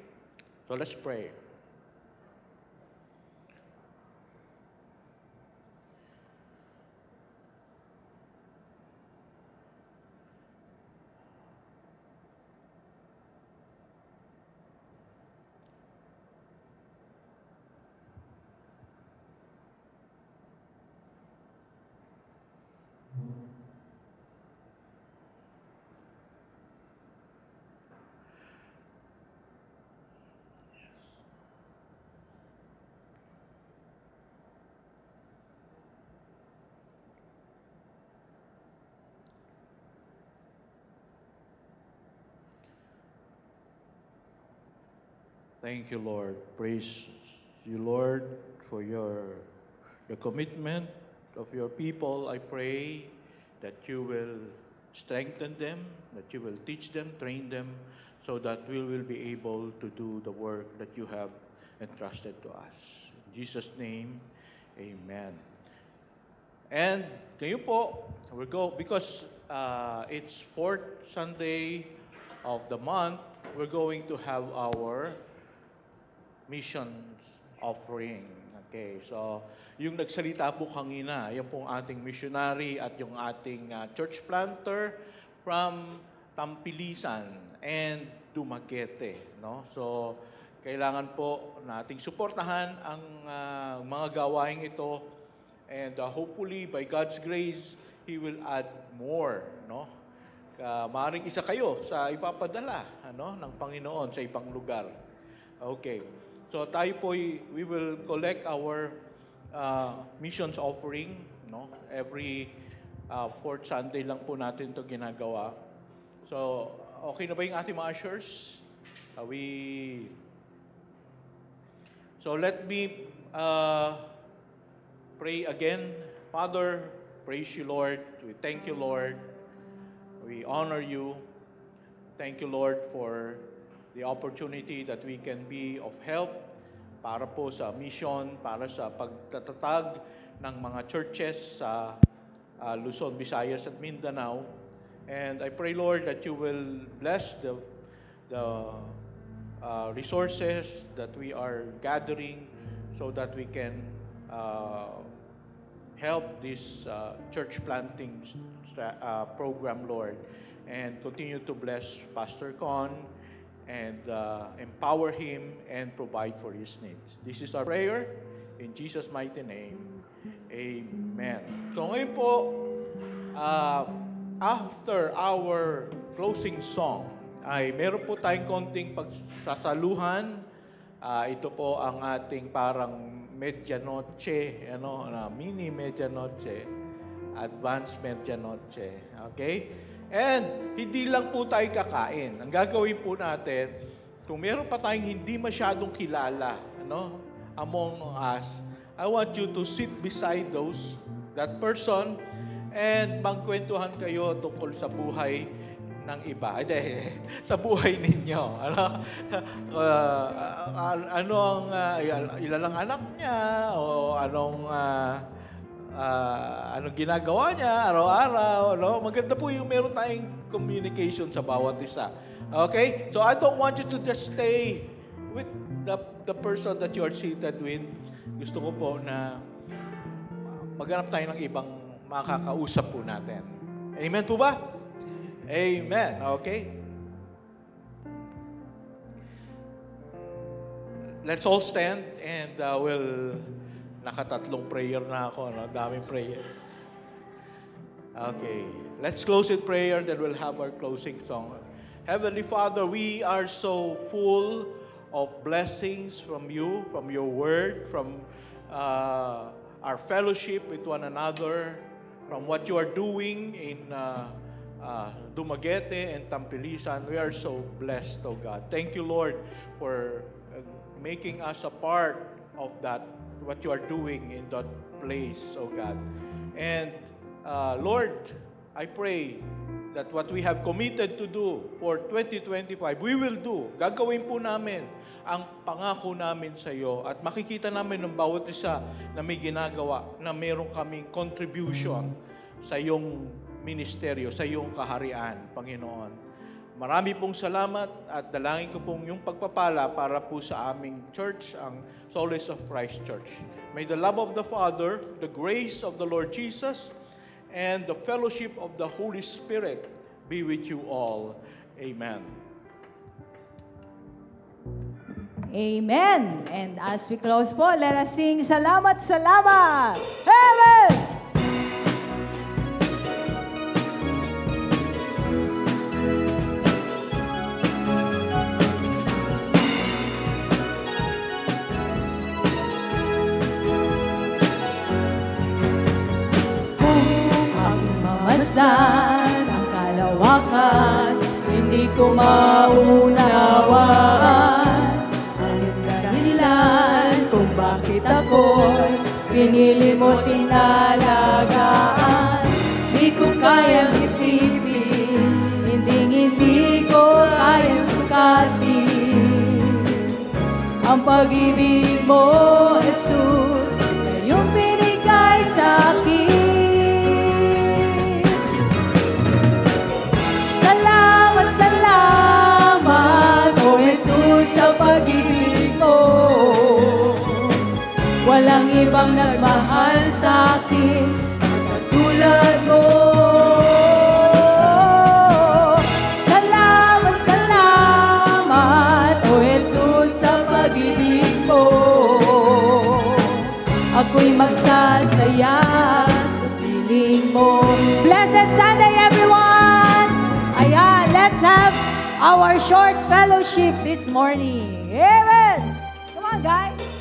So let's pray. Thank you, Lord. Praise you, Lord, for the commitment of your people. I pray that you will strengthen them, that you will teach them, train them, so that we will be able to do the work that you have entrusted to us. In Jesus' name, amen. And ngayon po, because it's 4th Sunday of the month, we're going to have our mission offering. Okay, so yung nagsalita po kanina, yung pong ating missionary at yung ating church planter from Tampilisan and Dumaguete, no? So kailangan po nating suportahan ang mga gawain ito, and hopefully by God's grace He will add more, no? Maaaring isa kayo sa ipapadala ng Panginoon sa ibang lugar. Okay. So tayo po, we will collect our missions offering, no? Every 4th Sunday lang po natin 'to ginagawa. So, okay na ba yung ating mga ushers? So let me pray again. Father, praise you, Lord. We thank you, Lord. We honor you. Thank you, Lord, for the opportunity that we can be of help para po sa mission, para sa pagtatatag ng mga churches sa Luzon, Visayas at Mindanao. And I pray, Lord, that you will bless the resources that we are gathering so that we can help this church planting program, Lord, and continue to bless Pastor Con and empower him and provide for his needs. This is our prayer in Jesus' mighty name. Amen. So ngayon po, after our closing song, ay meron po tayong konting pagsasaluhan. Ito po ang ating parang medianoche, mini medianoche, advanced medianoche. Okay? And hindi lang po tayo kakain. Ang gagawin po natin, kung meron pa tayong hindi masyadong kilala, among us, I want you to sit beside that person and magkwentuhan kayo tungkol sa buhay ng iba. Sa buhay ninyo. Ilan ang anak niya, o anong ginagawa niya araw-araw. No? Maganda po yung meron tayong communication sa bawat isa. Okay? So I don't want you to just stay with the person that you are seated with. Gusto ko po na maghanap tayo ng ibang makakausap po natin. Amen po ba? Amen. Okay? Let's all stand and nakatatlong prayer na ako. No? Daming prayer. Okay. Let's close with prayer, then we'll have our closing song. Heavenly Father, we are so full of blessings from you, from your word, from our fellowship with one another, from what you are doing in Dumaguete and Tampilisan. We are so blessed, oh God. Thank you, Lord, for making us a part of that, what you are doing in that place, oh God. And Lord, I pray that what we have committed to do for 2025, we will do. Gagawin po namin ang pangako namin sa iyo at makikita namin ng bawat isa na may ginagawa, na meron kaming contribution sa iyong ministeryo, sa iyong kaharian, Panginoon. Marami pong salamat at dalangin ko pong yung pagpapala para po sa aming church, ang Solace of Christ Church. May the love of the Father, the grace of the Lord Jesus, and the fellowship of the Holy Spirit be with you all. Amen. Amen. And as we close po, let us sing Salamat, Salamat! Amen! Ang kalawakan, hindi ko maunawaan. Anong dahilan kung bakit ako'y pinili mo tinalagaan? Di ko kayang isipin, hindi ko kayang sukatin ang pag-ibig mo, Jesus, na iyong binigay sa akin. Sa pag-ibig mo, walang ibang nagmahal sa akin katulad mo. Salamat, salamat, O Jesus, sa pag-ibig mo. Ako'y magsasaya sa piling mo. Blessed Sunday, everyone! Ayan, let's have our short fellowship this morning. Amen! Come on, guys!